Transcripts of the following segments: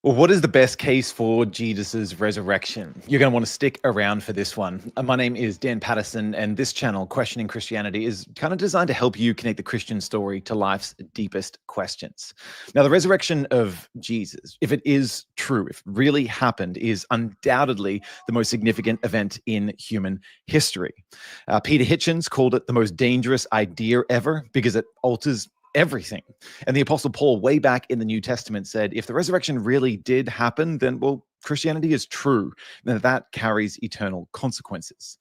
Well, what is the best case for Jesus' resurrection? You're going to want to stick around for this one. My name is Dan Patterson, and this channel, Questioning Christianity, is kind of designed to help you connect the Christian story to life's deepest questions. Now, the resurrection of Jesus, if it is true, if it really happened, is undoubtedly the most significant event in human history. Peter Hitchens called it the most dangerous idea ever because it alters everything. And the Apostle Paul, way back in the New Testament, said, if the resurrection really did happen, then, well, Christianity is true. Now that carries eternal consequences.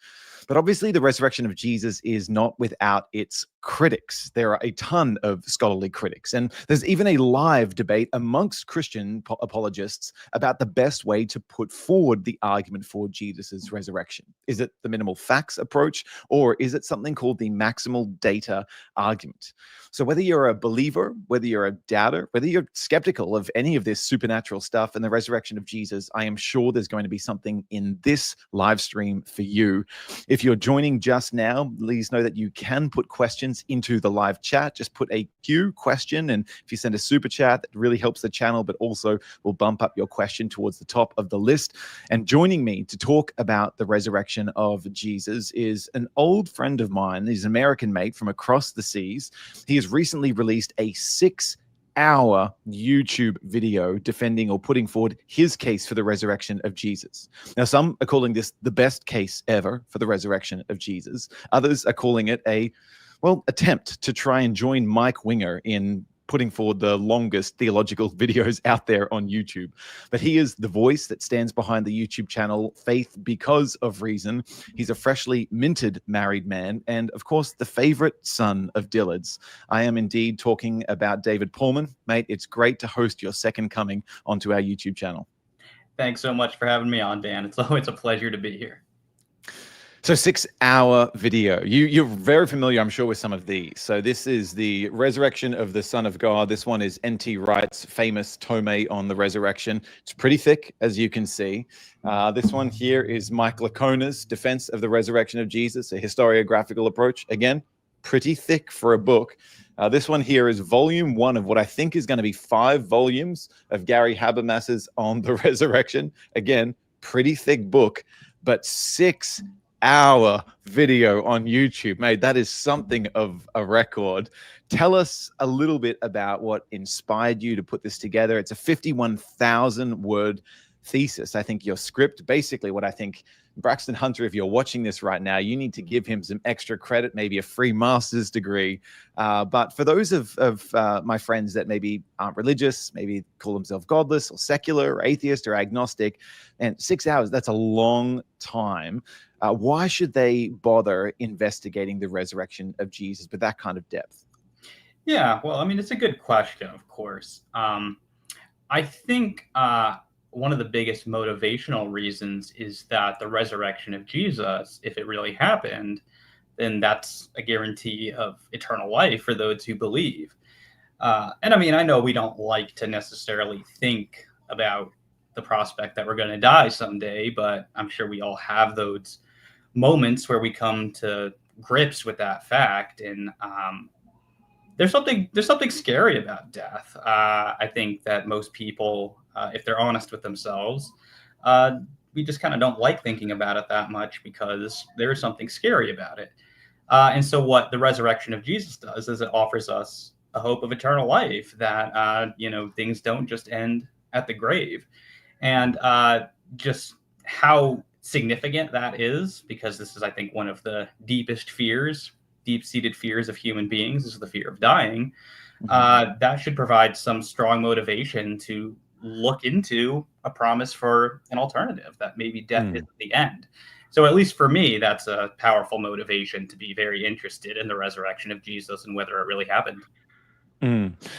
But obviously, the resurrection of Jesus is not without its critics. There are a ton of scholarly critics, and there's even a live debate amongst Christian apologists about the best way to put forward the argument for Jesus's resurrection. Is it the minimal facts approach, or is it something called the maximal data argument? So whether you're a believer, whether you're a doubter, whether you're skeptical of any of this supernatural stuff and the resurrection of Jesus, I am sure there's going to be something in this live stream for you. If you're joining just now, please know that you can put questions into the live chat. Just put a Q question, and if you send a super chat, that really helps the channel, but also will bump up your question towards the top of the list. And joining me to talk about the resurrection of Jesus is an old friend of mine. He's an American mate from across the seas. He has recently released a 6-hour YouTube video defending or putting forward his case for the resurrection of Jesus. Now, some are calling this the best case ever for the resurrection of Jesus. Others are calling it a, well, attempt to try and join Mike Winger in putting forward the longest theological videos out there on YouTube. But he is the voice that stands behind the YouTube channel Faith Because of Reason. He's a freshly minted married man and, of course, the favorite son of Dillard's. I am indeed talking about David Pallman. Mate, it's great to host your second coming onto our YouTube channel. Thanks so much for having me on, Dan. It's always a pleasure to be here. So 6-hour video. You're very familiar, I'm sure, with some of these. So this is the resurrection of the Son of God. This one is N.T. Wright's famous tome on the resurrection. It's pretty thick, as you can see. This one here is Mike Lacona's defense of the resurrection of Jesus, a historiographical approach. Again, pretty thick for a book. This one here is volume 1 of what I think is going to be 5 volumes of Gary Habermas's On the Resurrection. Again, pretty thick book, but 6-hour video on YouTube. Mate, that is something of a record. Tell us a little bit about what inspired you to put this together. It's a 51,000 word thesis. I think your script, basically what I think, Braxton Hunter, if you're watching this right now, you need to give him some extra credit, maybe a free master's degree. But for those of my friends that maybe aren't religious, maybe call themselves godless or secular or atheist or agnostic, and 6 hours, that's a long time. Why should they bother investigating the resurrection of Jesus with that kind of depth? Yeah, well, I mean, it's a good question, of course. I think one of the biggest motivational reasons is that the resurrection of Jesus, if it really happened, then that's a guarantee of eternal life for those who believe. And I mean, I know we don't like to necessarily think about the prospect that we're going to die someday, but I'm sure we all have those moments where we come to grips with that fact. And there's something scary about death. I think that most people, if they're honest with themselves, we just kind of don't like thinking about it that much because there is something scary about it. And so what the resurrection of Jesus does is it offers us a hope of eternal life, that, things don't just end at the grave. And just how significant that is, because this is, I think, one of the deep-seated fears of human beings, is the fear of dying. That should provide some strong motivation to look into a promise for an alternative, that maybe death isn't the end. So at least for me, that's a powerful motivation to be very interested in the resurrection of Jesus and whether it really happened.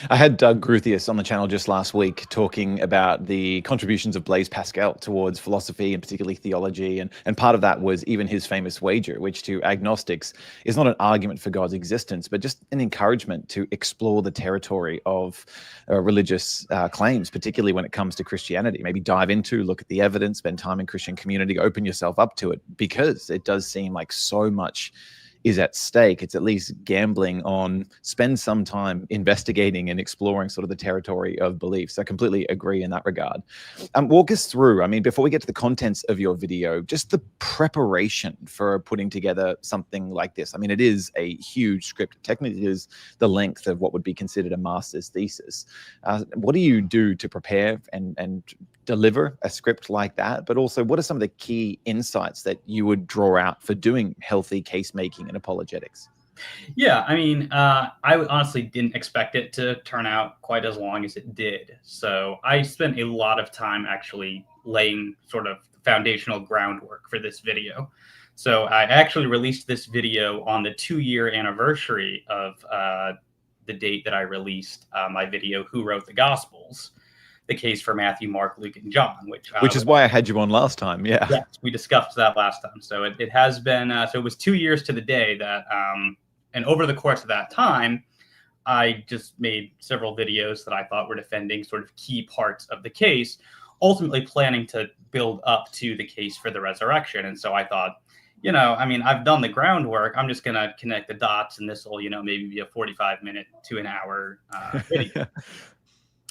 I had Doug Gruthius on the channel just last week talking about the contributions of Blaise Pascal towards philosophy and particularly theology. And part of that was even his famous wager, which to agnostics is not an argument for God's existence, but just an encouragement to explore the territory of religious claims, particularly when it comes to Christianity. Maybe dive into, look at the evidence, spend time in Christian community, open yourself up to it, because it does seem like so much is at stake. It's at least gambling on spend some time investigating and exploring sort of the territory of belief. So I completely agree in that regard. Walk us through, I mean, before we get to the contents of your video, just the preparation for putting together something like this. I mean, it is a huge script. Technically, it is the length of what would be considered a master's thesis. What do you do to prepare and deliver a script like that? But also, what are some of the key insights that you would draw out for doing healthy case making and apologetics? Yeah, I mean, I honestly didn't expect it to turn out quite as long as it did. So I spent a lot of time actually laying sort of foundational groundwork for this video. So I actually released this video on the 2-year anniversary of the date that I released my video, Who Wrote the Gospels? The case for Matthew, Mark, Luke, and John, which is why I had you on last time. Yeah. Yes, we discussed that last time. So it has been, so it was 2 years to the day that, and over the course of that time, I just made several videos that I thought were defending sort of key parts of the case, ultimately planning to build up to the case for the resurrection. And so I thought, I mean, I've done the groundwork. I'm just going to connect the dots, and this will, maybe be a 45-minute to an hour video.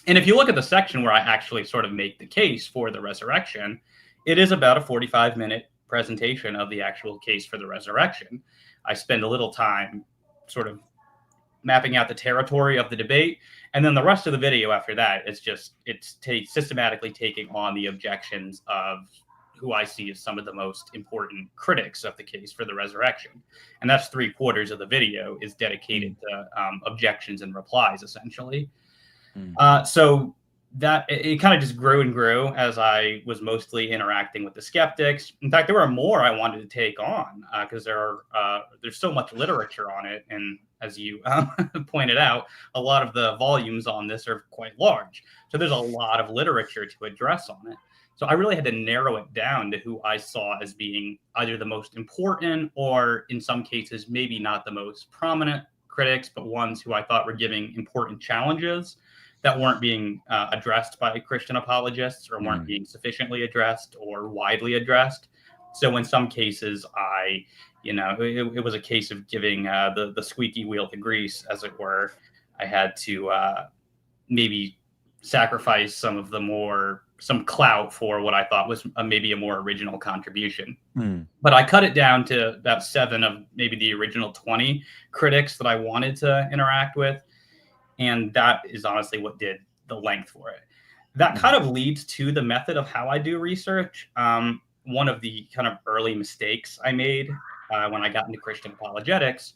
And if you look at the section where I actually sort of make the case for the resurrection, it is about a 45-minute presentation of the actual case for the resurrection. I spend a little time sort of mapping out the territory of the debate. And then the rest of the video after that is just, it's systematically taking on the objections of who I see as some of the most important critics of the case for the resurrection. And that's 3/4 of the video is dedicated to objections and replies, essentially. So that it kind of just grew and grew as I was mostly interacting with the skeptics. In fact, there were more I wanted to take on because there's so much literature on it. And as you pointed out, a lot of the volumes on this are quite large. So there's a lot of literature to address on it. So I really had to narrow it down to who I saw as being either the most important or in some cases, maybe not the most prominent critics, but ones who I thought were giving important challenges that weren't being addressed by Christian apologists or weren't being sufficiently addressed or widely addressed. So in some cases, it was a case of giving the squeaky wheel to grease, as it were. I had to maybe sacrifice some clout for what I thought was maybe a more original contribution. But I cut it down to about 7 of maybe the original 20 critics that I wanted to interact with. And that is honestly what did the length for it. That kind of leads to the method of how I do research. One of the kind of early mistakes I made when I got into Christian apologetics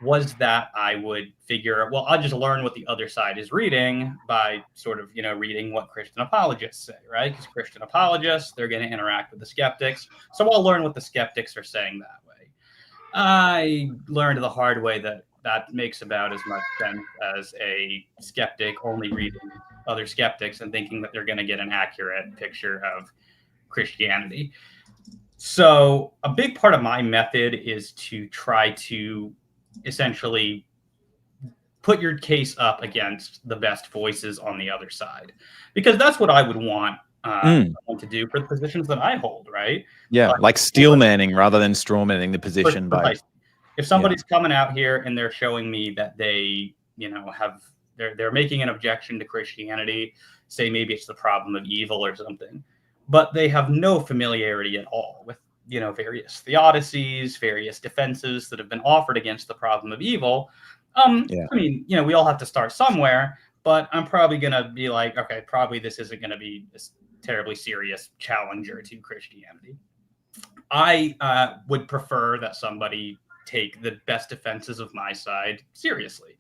was that I would figure, well, I'll just learn what the other side is reading by sort of, reading what Christian apologists say, right? Because Christian apologists, they're going to interact with the skeptics. So I'll learn what the skeptics are saying that way. I learned the hard way that makes about as much sense as a skeptic only reading other skeptics and thinking that they're going to get an accurate picture of Christianity. So a big part of my method is to try to essentially put your case up against the best voices on the other side, because that's what I would want someone to do for the positions that I hold, right? Yeah, like steel manning rather than straw manning the position. If somebody's coming out here and they're showing me that they, they're making an objection to Christianity, say maybe it's the problem of evil or something, but they have no familiarity at all with, various theodicies, various defenses that have been offered against the problem of evil. I mean, we all have to start somewhere, but I'm probably going to be like, okay, probably this isn't going to be this terribly serious challenger to Christianity. I would prefer that somebody take the best defenses of my side seriously.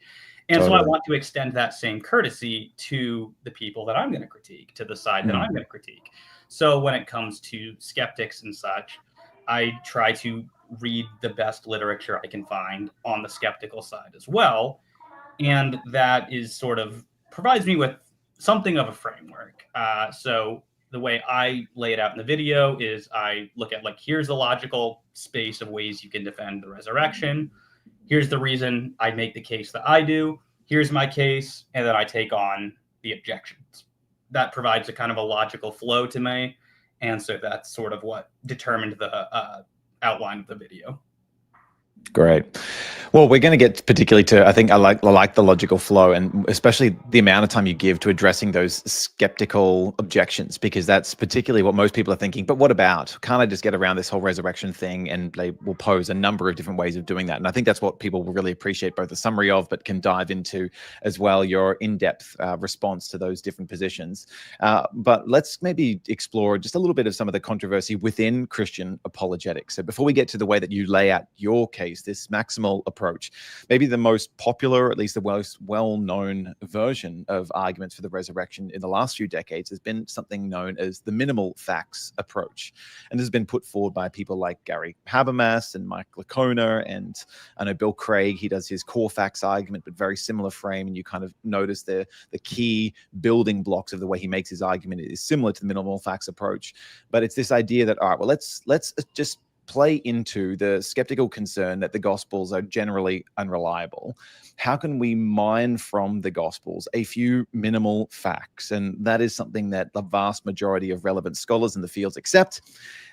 And so I want to extend that same courtesy to the people that I'm going to critique, to the side that I'm going to critique. So when it comes to skeptics and such, I try to read the best literature I can find on the skeptical side as well. And that is sort of provides me with something of a framework. So the way I lay it out in the video is I look at here's the logical space of ways you can defend the resurrection. Here's the reason I make the case that I do. Here's my case. And then I take on the objections. That provides a kind of a logical flow to me. And so that's sort of what determined the outline of the video. Great. Well, we're going to get particularly to, I think I like the logical flow, and especially the amount of time you give to addressing those skeptical objections, because that's particularly what most people are thinking. But what about, can't I just get around this whole resurrection thing? And they will pose a number of different ways of doing that. And I think that's what people will really appreciate, both the summary of, but can dive into as well, your in-depth response to those different positions. But let's maybe explore just a little bit of some of the controversy within Christian apologetics. So before we get to the way that you lay out your case, this maximal approach, maybe the most popular, at least the most well-known version of arguments for the resurrection in the last few decades has been something known as the minimal facts approach. And this has been put forward by people like Gary Habermas and Mike Licona, and I know Bill Craig, he does his core facts argument, but very similar frame. And you kind of notice the key building blocks of the way he makes his argument is similar to the minimal facts approach. But it's this idea that, all right, well, let's just play into the skeptical concern that the Gospels are generally unreliable. How can we mine from the Gospels a few minimal facts? And that is something that the vast majority of relevant scholars in the fields accept,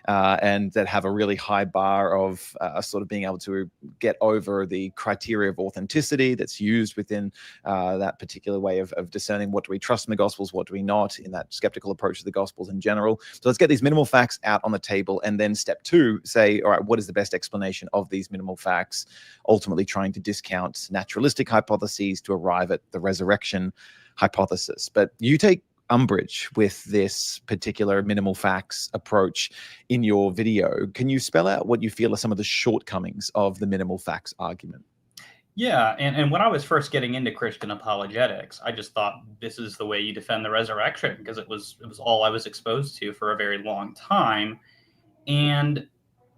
and that have a really high bar of sort of being able to get over the criteria of authenticity that's used within that particular way of discerning what do we trust in the Gospels, what do we not, in that skeptical approach to the Gospels in general. So let's get these minimal facts out on the table, and then step two, say, all right, what is the best explanation of these minimal facts, ultimately trying to discount naturalistic hypotheses to arrive at the resurrection hypothesis. But you take umbrage with this particular minimal facts approach in your video. Can you spell out what you feel are some of the shortcomings of the minimal facts argument? Yeah, and when I was first getting into Christian apologetics, I just thought this is the way you defend the resurrection, because it was all I was exposed to for a very long time. And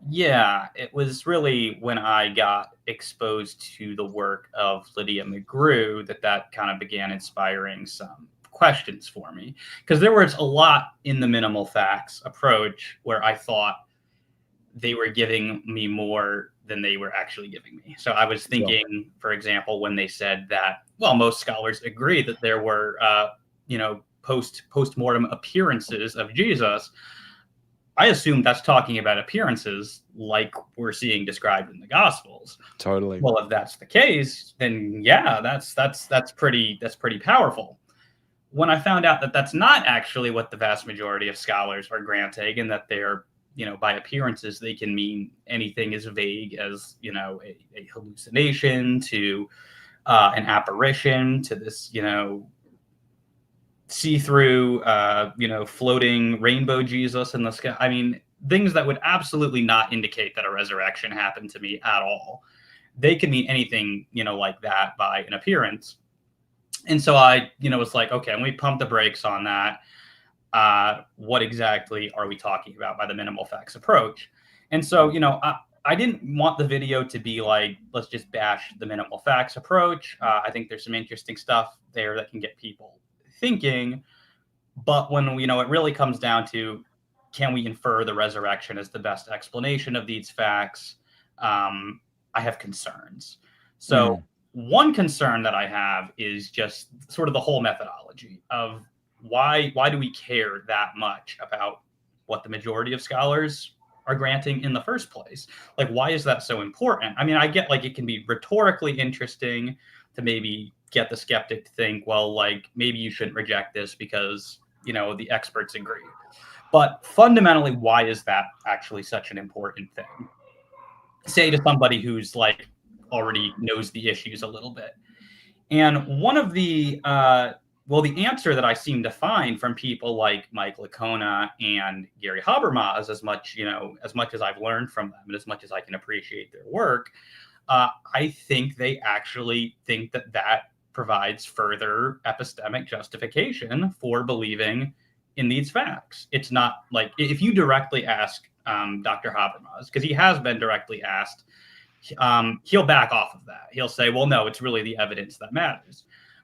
yeah, it was really when I got exposed to the work of Lydia McGrew that kind of began inspiring some questions for me, because there was a lot in the minimal facts approach where I thought they were giving me more than they were actually giving me. So I was thinking, for example, when they said that, well, most scholars agree that there were, post-mortem appearances of Jesus. I assume that's talking about appearances like we're seeing described in the Gospels. Totally. Well, if that's the case, then yeah, that's pretty powerful. When I found out that that's not actually what the vast majority of scholars are granting, and that they're, by appearances, they can mean anything as vague as, a hallucination to an apparition to this, see-through, floating rainbow Jesus in the sky. I mean, things that would absolutely not indicate that a resurrection happened to me at all. They can mean anything, like that by an appearance. And so I, was like, okay, let me pump the brakes on that. What exactly are we talking about by the minimal facts approach? And so, I didn't want the video to be like, let's just bash the minimal facts approach. I think there's some interesting stuff there that can get people thinking. But when, it really comes down to, can we infer the resurrection as the best explanation of these facts? I have concerns. So one concern that I have is just sort of the whole methodology of why do we care that much about what the majority of scholars are granting in the first place? Like, why is that so important? I mean, I get, like, it can be rhetorically interesting to maybe get the skeptic to think, well, like, maybe you shouldn't reject this because, the experts agree. But fundamentally, why is that actually such an important thing? Say to somebody who's like already knows the issues a little bit. And one of the the answer that I seem to find from people like Mike Licona and Gary Habermas, as much as I've learned from them and as much as I can appreciate their work, I think they actually think that provides further epistemic justification for believing in these facts. It's not like, if you directly ask Dr. Habermas, because he has been directly asked, he'll back off of that. He'll say, well, no, it's really the evidence that matters.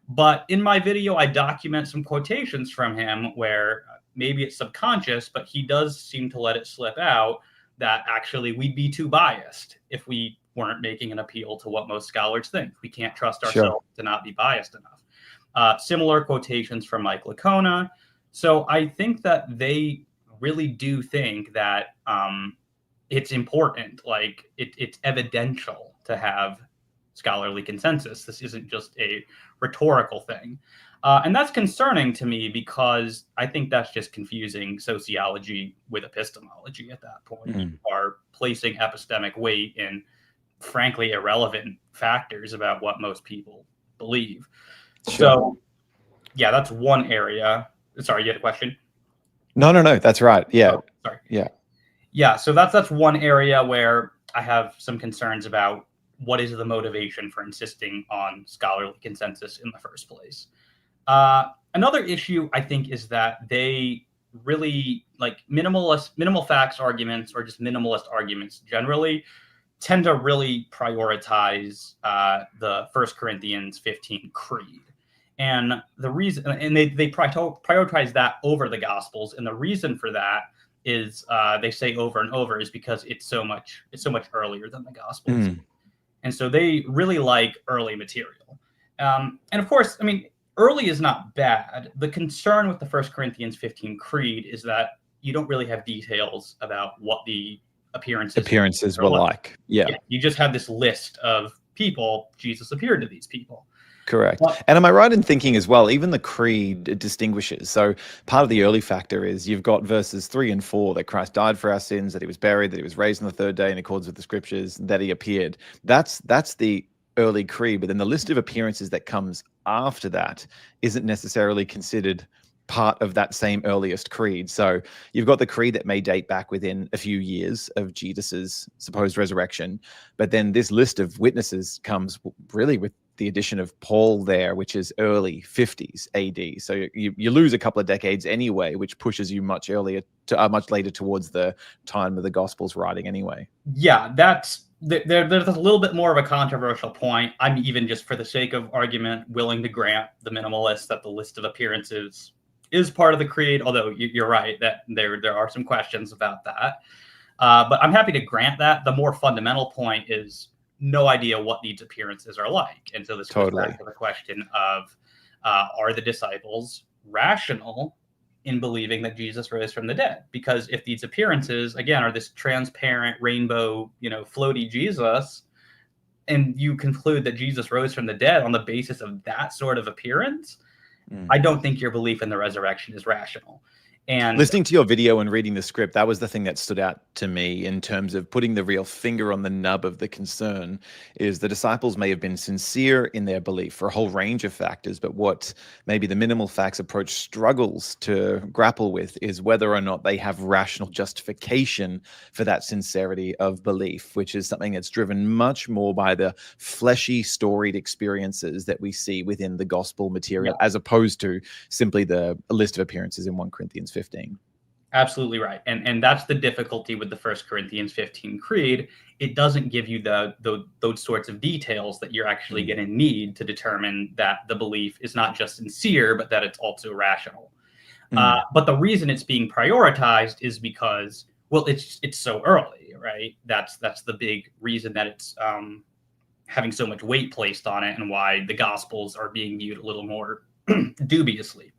But in my video, I document some quotations from him where maybe it's subconscious, but he does seem to let it slip out that actually we'd be too biased if we weren't making an appeal to what most scholars think. We can't trust ourselves to not be biased enough. Similar quotations from Mike Licona. So I think that they really do think that it's important, like it's evidential to have scholarly consensus. This isn't just a rhetorical thing. And that's concerning to me because I think that's just confusing sociology with epistemology at that point. You are placing epistemic weight in frankly irrelevant factors about what most people believe. Sure. So, yeah, that's one area. Sorry, you had a question? No, that's right. Yeah. Oh, sorry. Yeah. So that's one area where I have some concerns about what is the motivation for insisting on scholarly consensus in the first place. Another issue, I think, is that they really like minimal facts arguments, or just minimalist arguments generally, tend to really prioritize the 1 Corinthians 15 creed. And the reason, and they prioritize that over the Gospels, and the reason for that is they say over and over is because it's so much earlier than the Gospels, and so they really like early material. And of course, I mean, early is not bad. The concern with the 1 Corinthians 15 creed is that you don't really have details about what the appearances were like. Yeah. You just have this list of people. Jesus appeared to these people. Correct. And am I right in thinking as well, even the creed distinguishes? So part of the early factor is you've got verses 3 and 4 that Christ died for our sins, that he was buried, that he was raised on the third day in accordance with the scriptures, that he appeared. That's the early creed. But then the list of appearances that comes after that isn't necessarily considered part of that same earliest creed. So you've got the creed that may date back within a few years of Jesus's supposed resurrection, but then this list of witnesses comes really with the addition of Paul there, which is early 50s AD. So you lose a couple of decades anyway, which pushes you much later towards the time of the Gospels writing anyway. Yeah, there's a little bit more of a controversial point. I'm even, just for the sake of argument, willing to grant the minimalist that the list of appearances is part of the creed, although you're right that there are some questions about that. But I'm happy to grant that. The more fundamental point is no idea what these appearances are like. And so this goes back to the question of, are the disciples rational in believing that Jesus rose from the dead? Because if these appearances, again, are this transparent rainbow, floaty Jesus, and you conclude that Jesus rose from the dead on the basis of that sort of appearance, I don't think your belief in the resurrection is rational. And listening to your video and reading the script, that was the thing that stood out to me in terms of putting the real finger on the nub of the concern. Is the disciples may have been sincere in their belief for a whole range of factors, but what maybe the minimal facts approach struggles to grapple with is whether or not they have rational justification for that sincerity of belief, which is something that's driven much more by the fleshy, storied experiences that we see within the gospel material, as opposed to simply the list of appearances in 1 Corinthians 15. Absolutely right. And that's the difficulty with the 1 Corinthians 15 creed. It doesn't give you those sorts of details that you're actually going to need to determine that the belief is not just sincere, but that it's also rational. But the reason it's being prioritized is because, well, it's so early, right? That's the big reason that it's having so much weight placed on it, and why the Gospels are being viewed a little more dubiously.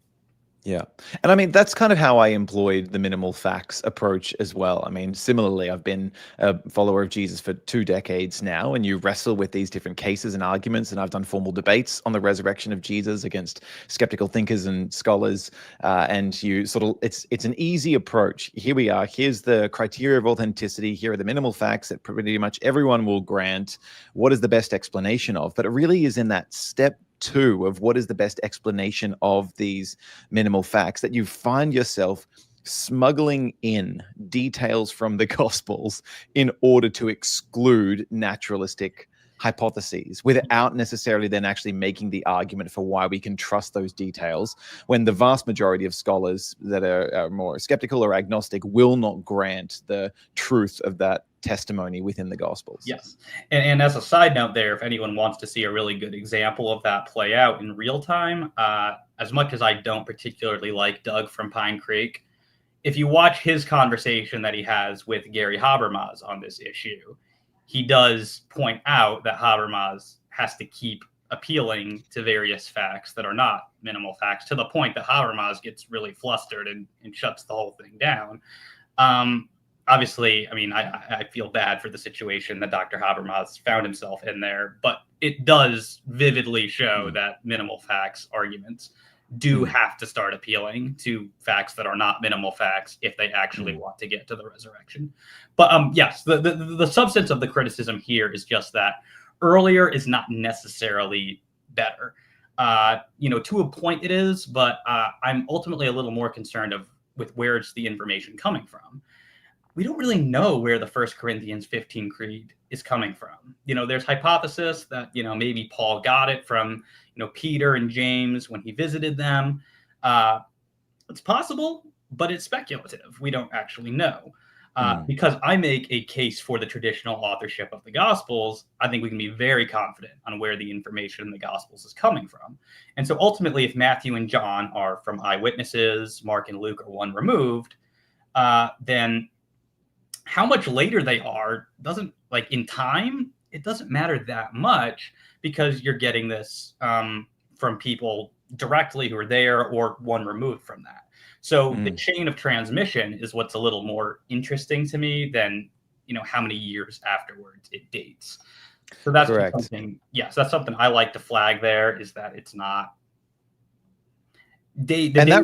Yeah. And I mean, that's kind of how I employed the minimal facts approach as well. I mean, similarly, I've been a follower of Jesus for 2 decades now, and you wrestle with these different cases and arguments. And I've done formal debates on the resurrection of Jesus against skeptical thinkers and scholars. And you sort of, it's an easy approach. Here we are. Here's the criteria of authenticity. Here are the minimal facts that pretty much everyone will grant. What is the best explanation of? But it really is in that step 2 of what is the best explanation of these minimal facts that you find yourself smuggling in details from the Gospels in order to exclude naturalistic hypotheses without necessarily then actually making the argument for why we can trust those details, when the vast majority of scholars that are more skeptical or agnostic will not grant the truth of that testimony within the Gospels. Yes. And as a side note there, if anyone wants to see a really good example of that play out in real time, as much as I don't particularly like Doug from Pine Creek, if you watch his conversation that he has with Gary Habermas on this issue, he does point out that Habermas has to keep appealing to various facts that are not minimal facts, to the point that Habermas gets really flustered and shuts the whole thing down. obviously, I mean, I feel bad for the situation that Dr. Habermas found himself in there, but it does vividly show that minimal facts arguments do have to start appealing to facts that are not minimal facts if they actually want to get to the resurrection. But yes, the substance of the criticism here is just that earlier is not necessarily better. To a point it is, but I'm ultimately a little more concerned with where's the information coming from. We don't really know where the 1 Corinthians 15 creed is coming from. There's hypothesis that, maybe Paul got it from, Peter and James when he visited them. It's possible, but it's speculative. We don't actually know. Because I make a case for the traditional authorship of the Gospels, I think we can be very confident on where the information in the Gospels is coming from. And so ultimately, if Matthew and John are from eyewitnesses, Mark and Luke are one removed, then how much later they are doesn't, like, in time, it doesn't matter that much, because you're getting this from people directly who are there or one removed from that. So the chain of transmission is what's a little more interesting to me than, how many years afterwards it dates. So that's something, yes, that's something I like to flag there, is that it's not. That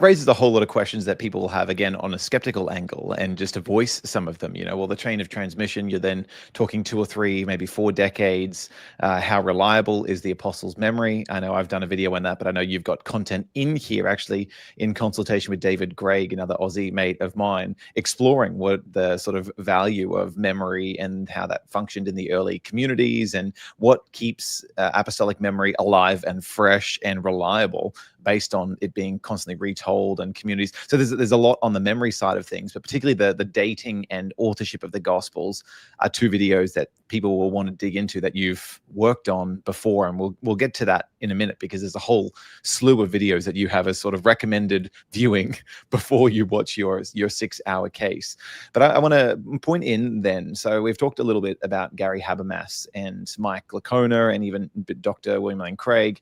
raises a whole lot of questions that people will have, again, on a skeptical angle, and just to voice some of them. Well, the chain of transmission, you're then talking 2 or 3, maybe 4 decades. How reliable is the apostles' memory? I know I've done a video on that, but I know you've got content in here, actually, in consultation with David Gregg, another Aussie mate of mine, exploring what the sort of value of memory and how that functioned in the early communities, and what keeps apostolic memory alive and fresh and reliable, based on it being constantly retold and communities. So there's a lot on the memory side of things, but particularly the dating and authorship of the Gospels are 2 videos that people will want to dig into that you've worked on before, and we'll get to that in a minute, because there's a whole slew of videos that you have as sort of recommended viewing before you watch your 6-hour case. But I want to point in then. So we've talked a little bit about Gary Habermas and Mike Lacona and even Dr. William Lane Craig.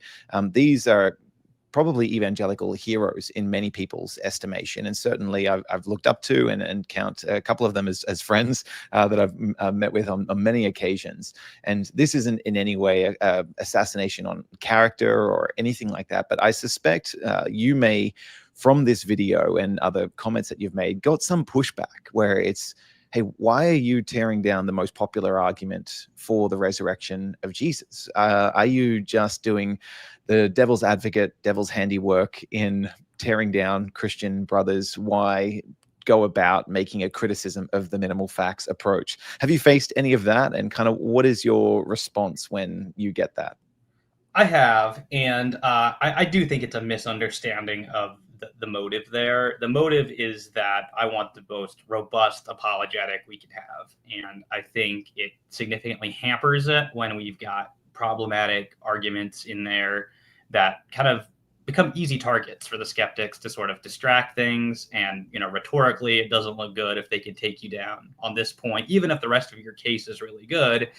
These are probably evangelical heroes in many people's estimation, and certainly I've looked up to and count a couple of them as friends that I've met with on many occasions. And this isn't in any way a assassination on character or anything like that, but I suspect you may, from this video and other comments that you've made, got some pushback where it's, hey, why are you tearing down the most popular argument for the resurrection of Jesus? Are you just doing the devil's advocate, devil's handiwork in tearing down Christian brothers? Why go about making a criticism of the minimal facts approach? Have you faced any of that? And kind of what is your response when you get that? I have, and I do think it's a misunderstanding of the motive there. The motive is that I want the most robust apologetic we can have, and I think it significantly hampers it when we've got problematic arguments in there that kind of become easy targets for the skeptics to sort of distract things. And, rhetorically, it doesn't look good if they can take you down on this point, even if the rest of your case is really good.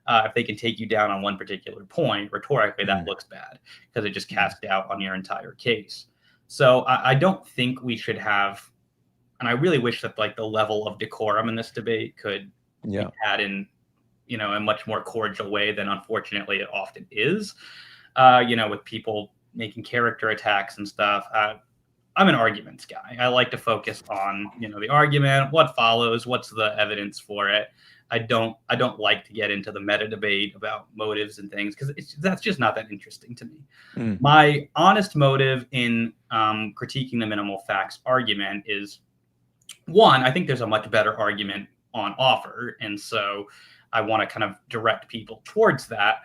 If they can take you down on one particular point, rhetorically, that looks bad, because it just casts doubt on your entire case. So I don't think we should have, and I really wish that, like, the level of decorum in this debate could be had in, a much more cordial way than, unfortunately, it often is. With people making character attacks and stuff. I'm an arguments guy. I like to focus on, the argument, what follows, what's the evidence for it. I don't like to get into the meta debate about motives and things, because that's just not that interesting to me. My honest motive in critiquing the minimal facts argument is, one, I think there's a much better argument on offer, and so I want to kind of direct people towards that.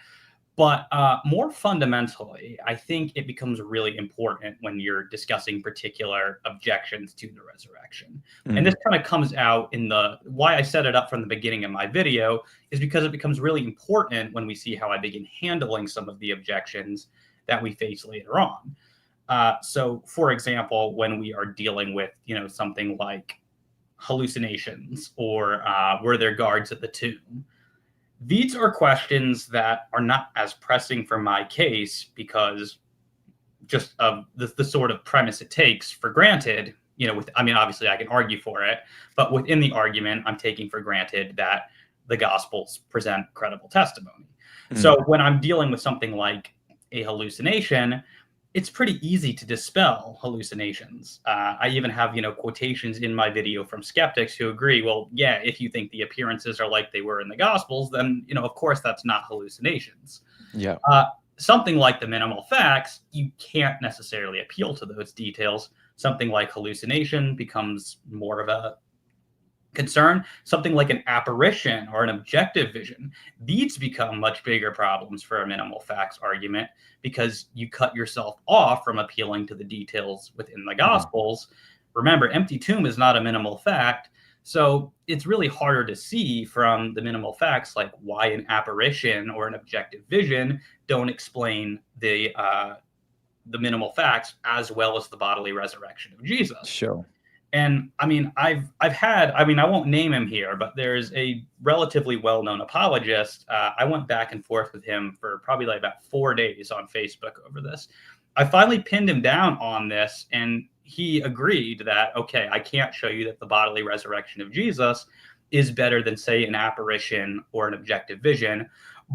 But more fundamentally, I think it becomes really important when you're discussing particular objections to the resurrection. And this kind of comes out in why I set it up from the beginning of my video, is because it becomes really important when we see how I begin handling some of the objections that we face later on. So, for example, when we are dealing with, something like hallucinations or were there guards at the tomb? These are questions that are not as pressing for my case, because just of the sort of premise it takes for granted, I mean, obviously I can argue for it, but within the argument, I'm taking for granted that the Gospels present credible testimony. So when I'm dealing with something like a hallucination, it's pretty easy to dispel hallucinations. I even have, quotations in my video from skeptics who agree, well, yeah, if you think the appearances are like they were in the Gospels, then, of course, that's not hallucinations. Yeah. Something like the minimal facts, you can't necessarily appeal to those details. Something like hallucination becomes more of a concern. Something like an apparition or an objective vision, these become much bigger problems for a minimal facts argument, because you cut yourself off from appealing to the details within the Gospels. Remember, empty tomb is not a minimal fact, so it's really harder to see from the minimal facts like why an apparition or an objective vision don't explain the minimal facts as well as the bodily resurrection of Jesus. Sure. And I mean, I won't name him here, but there's a relatively well-known apologist. I went back and forth with him for probably like about 4 days on Facebook over this. I finally pinned him down on this, and he agreed that, okay, I can't show you that the bodily resurrection of Jesus is better than, say, an apparition or an objective vision.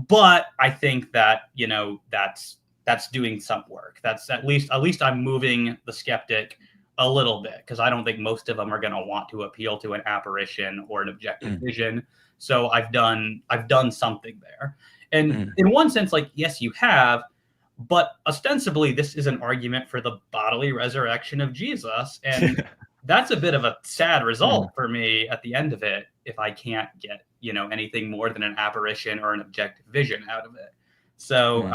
But I think that, that's doing some work. That's at least I'm moving the skeptic a little bit, because I don't think most of them are going to want to appeal to an apparition or an objective vision. So I've done something there. And in one sense, like, yes, you have, but ostensibly this is an argument for the bodily resurrection of Jesus. And that's a bit of a sad result for me at the end of it, if I can't get, anything more than an apparition or an objective vision out of it. So,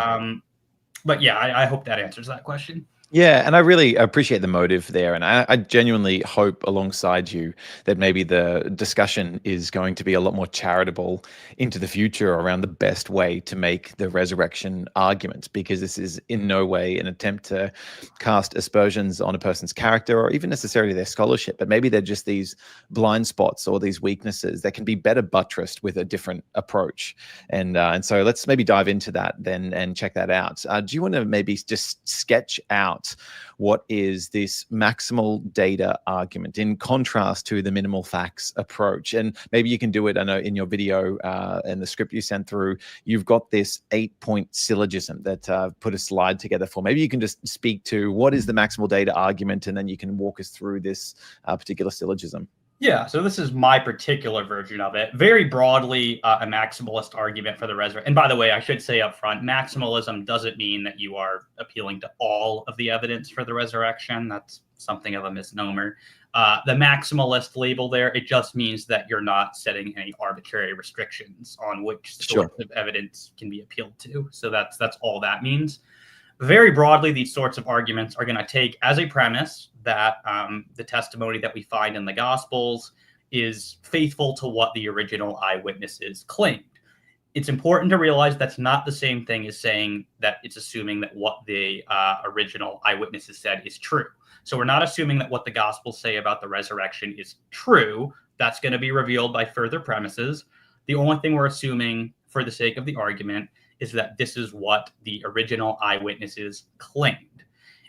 but yeah, I hope that answers that question. Yeah, and I really appreciate the motive there. And I genuinely hope alongside you that maybe the discussion is going to be a lot more charitable into the future around the best way to make the resurrection argument, because this is in no way an attempt to cast aspersions on a person's character or even necessarily their scholarship, but maybe they're just these blind spots or these weaknesses that can be better buttressed with a different approach. And so let's maybe dive into that then and check that out. Do you want to maybe just sketch out what is this maximal data argument in contrast to the minimal facts approach? And maybe you can do it, I know in your video and the script you sent through, you've got this 8-point syllogism that put a slide together for. Maybe you can just speak to what is the maximal data argument, and then you can walk us through this particular syllogism. Yeah, so this is my particular version of it. Very broadly, a maximalist argument for the resurrection. And by the way, I should say up front, maximalism doesn't mean that you are appealing to all of the evidence for the resurrection. That's something of a misnomer. The maximalist label there, it just means that you're not setting any arbitrary restrictions on which sorts of evidence can be appealed to. So that's all that means. Very broadly, these sorts of arguments are going to take as a premise that the testimony that we find in the Gospels is faithful to what the original eyewitnesses claimed. It's important to realize that's not the same thing as saying that it's assuming that what the original eyewitnesses said is true. So we're not assuming that what the Gospels say about the resurrection is true. That's going to be revealed by further premises. The only thing we're assuming for the sake of the argument is that this is what the original eyewitnesses claimed.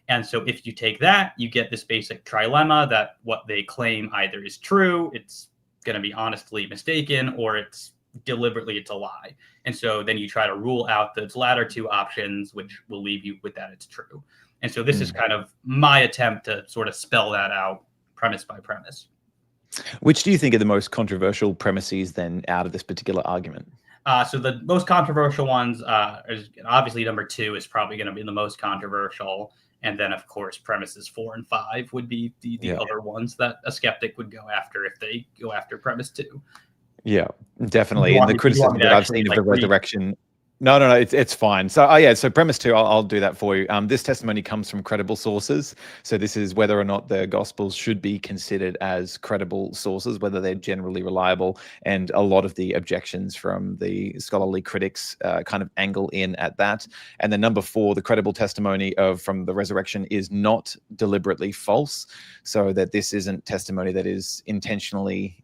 And so if you take that, you get this basic trilemma that what they claim either is true, it's going to be honestly mistaken, or it's a lie. And so then you try to rule out those latter two options, which will leave you with that it's true. And so this is kind of my attempt to sort of spell that out premise by premise. Which do you think are the most controversial premises then out of this particular argument? So the most controversial ones, is obviously number 2 is probably going to be the most controversial. And then, of course, premises 4 and 5 would be the other ones that a skeptic would go after if they go after premise 2. Yeah, definitely. And the criticism that I've seen of the resurrection. No, it's fine. So, so premise 2, I'll do that for you. This testimony comes from credible sources. So this is whether or not the Gospels should be considered as credible sources, whether they're generally reliable. And a lot of the objections from the scholarly critics kind of angle in at that. And then number 4, the credible testimony from the resurrection is not deliberately false. So that this isn't testimony that is intentionally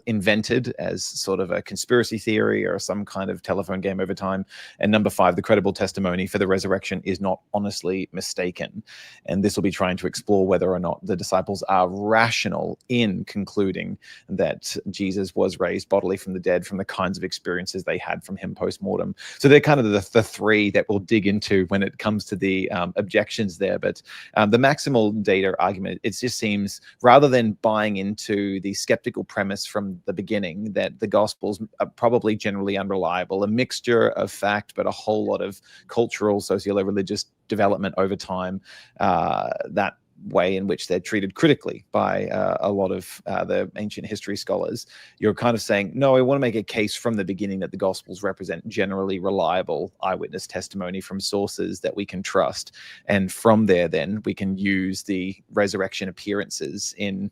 invented as sort of a conspiracy theory or some kind of telephone game over time. And number 5, the credible testimony for the resurrection is not honestly mistaken. And this will be trying to explore whether or not the disciples are rational in concluding that Jesus was raised bodily from the dead from the kinds of experiences they had from him post-mortem. So they're kind of the 3 that we'll dig into when it comes to the objections there. But the maximal data argument, it just seems, rather than buying into the skeptical premise from the beginning that the Gospels are probably generally unreliable, a mixture of fact, but a whole lot of cultural, socio-religious development over time, that way in which they're treated critically by a lot of the ancient history scholars, you're kind of saying, no, I want to make a case from the beginning that the Gospels represent generally reliable eyewitness testimony from sources that we can trust. And from there, then, we can use the resurrection appearances in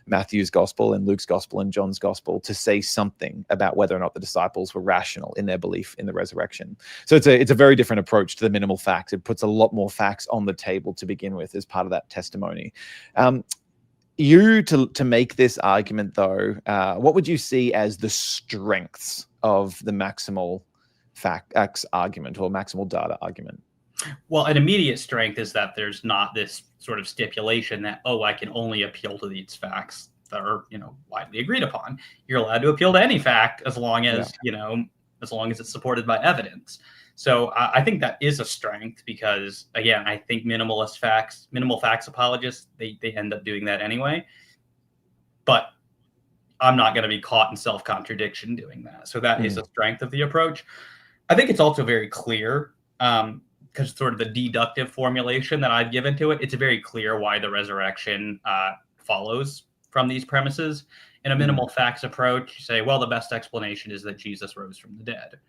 Matthew's Gospel and Luke's Gospel and John's Gospel to say something about whether or not the disciples were rational in their belief in the resurrection. So it's a very different approach to the minimal facts. It puts a lot more facts on the table to begin with as part of that testimony. To make this argument, though, what would you see as the strengths of the maximal facts argument or maximal data argument? Well, an immediate strength is that there's not this sort of stipulation that, oh, I can only appeal to these facts that are, widely agreed upon. You're allowed to appeal to any fact as long as, as long as it's supported by evidence. So I think that is a strength because, again, I think minimal facts apologists, they end up doing that anyway. But I'm not going to be caught in self-contradiction doing that. So that is a strength of the approach. I think it's also very clear, because sort of the deductive formulation that I've given to it, it's very clear why the resurrection follows from these premises. In a minimal facts approach, you say, well, the best explanation is that Jesus rose from the dead.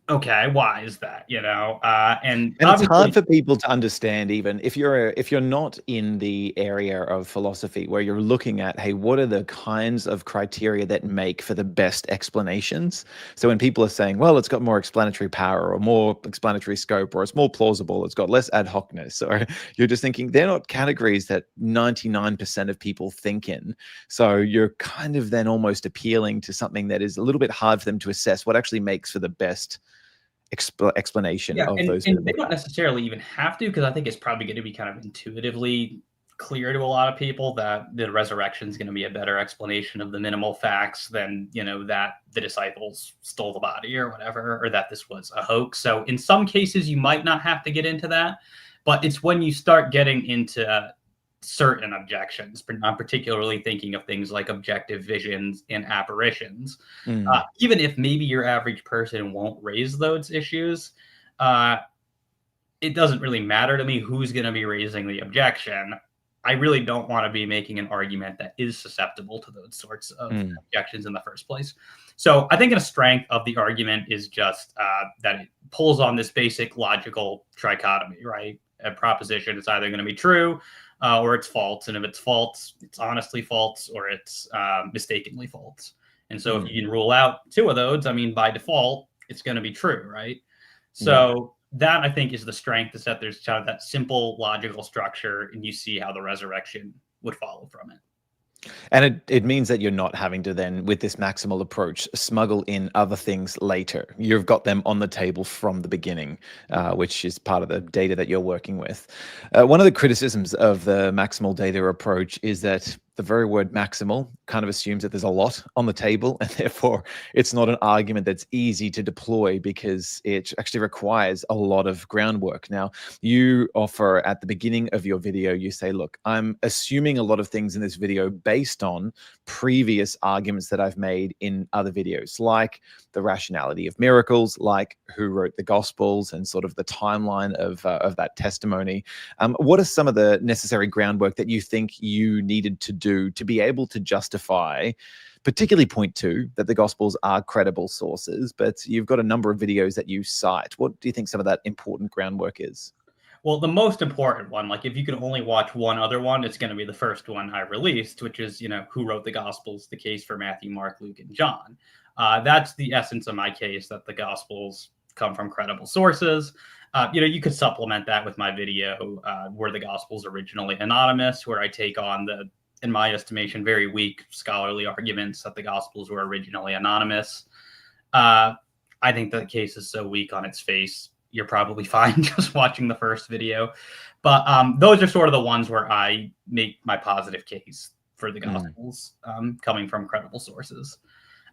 Okay, why is that? And it's hard for people to understand, even if you're not in the area of philosophy where you're looking at, hey, what are the kinds of criteria that make for the best explanations? So when people are saying, well, it's got more explanatory power or more explanatory scope, or it's more plausible, it's got less ad hocness, or you're just thinking they're not categories that 99% of people think in. So you're kind of then almost appealing to something that is a little bit hard for them to assess what actually makes for the best explanation of those. And they don't necessarily even have to, because I think it's probably going to be kind of intuitively clear to a lot of people that the resurrection is going to be a better explanation of the minimal facts than, that the disciples stole the body or whatever, or that this was a hoax. So in some cases, you might not have to get into that, but it's when you start getting into certain objections. I'm particularly thinking of things like objective visions and apparitions. Even if maybe your average person won't raise those issues, it doesn't really matter to me who's going to be raising the objection. I really don't want to be making an argument that is susceptible to those sorts of objections in the first place. So I think a strength of the argument is just that it pulls on this basic logical trichotomy, right? A proposition is either going to be true or it's false. And if it's false, it's honestly false, or it's mistakenly false. And so if you can rule out 2 of those, I mean, by default, it's going to be true, right? So that, I think, is the strength, is that there's kind of that simple logical structure, and you see how the resurrection would follow from it. And it means that you're not having to then, with this maximal approach, smuggle in other things later. You've got them on the table from the beginning, which is part of the data that you're working with. One of the criticisms of the maximal data approach is that the very word maximal kind of assumes that there's a lot on the table, and therefore it's not an argument that's easy to deploy because it actually requires a lot of groundwork. Now, you offer at the beginning of your video, you say, look, I'm assuming a lot of things in this video based on previous arguments that I've made in other videos, like the rationality of miracles, like who wrote the Gospels, and sort of the timeline of that testimony. What are some of the necessary groundwork that you think you needed to do to be able to justify, particularly point 2, that the Gospels are credible sources, but you've got a number of videos that you cite? What do you think some of that important groundwork is? Well, the most important one, like if you can only watch one other one, it's going to be the first one I released, which is, who wrote the Gospels, the case for Matthew, Mark, Luke, and John. That's the essence of my case, that the Gospels come from credible sources. You could supplement that with my video, Were the Gospels Originally Anonymous, where I take on the, in my estimation, very weak scholarly arguments that the Gospels were originally anonymous. I think the case is so weak on its face, you're probably fine just watching the first video. But those are sort of the ones where I make my positive case for the Gospels coming from credible sources.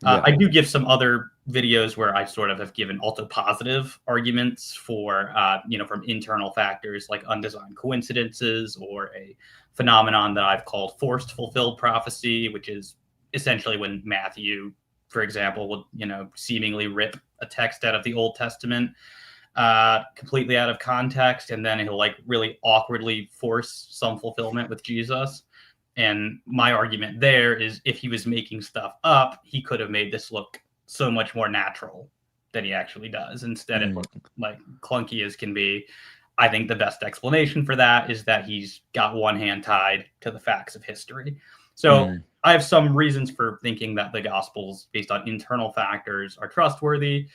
I do give some other videos where I sort of have given also positive arguments for, from internal factors like undesigned coincidences or a phenomenon that I've called forced fulfilled prophecy, which is essentially when Matthew, for example, will, seemingly rip a text out of the Old Testament completely out of context, and then he'll like really awkwardly force some fulfillment with Jesus. And my argument there is if he was making stuff up, he could have made this look so much more natural than he actually does. Instead, it looked like clunky as can be. I think the best explanation for that is that he's got one hand tied to the facts of history. So I have some reasons for thinking that the Gospels, based on internal factors, are trustworthy.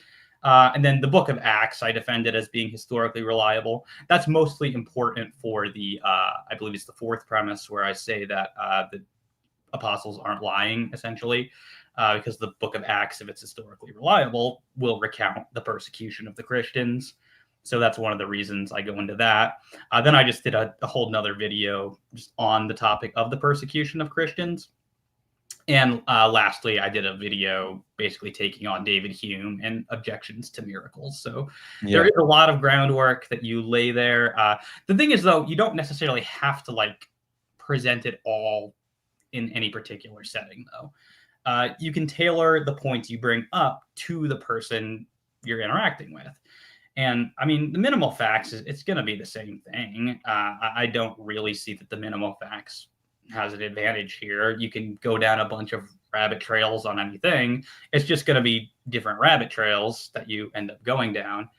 And then the book of Acts, I defended as being historically reliable. That's mostly important for the, I believe it's the fourth premise where I say that the apostles aren't lying, essentially, because the book of Acts, if it's historically reliable, will recount the persecution of the Christians. So that's one of the reasons I go into that. Then I just did a whole nother video just on the topic of the persecution of Christians. And lastly, I did a video basically taking on David Hume and objections to miracles. So there is a lot of groundwork that you lay there. The thing is, though, you don't necessarily have to like present it all in any particular setting, though. You can tailor the points you bring up to the person you're interacting with. And I mean, the minimal facts, it's going to be the same thing. I don't really see that the minimal facts has an advantage here. You can go down a bunch of rabbit trails on anything. It's just going to be different rabbit trails that you end up going down.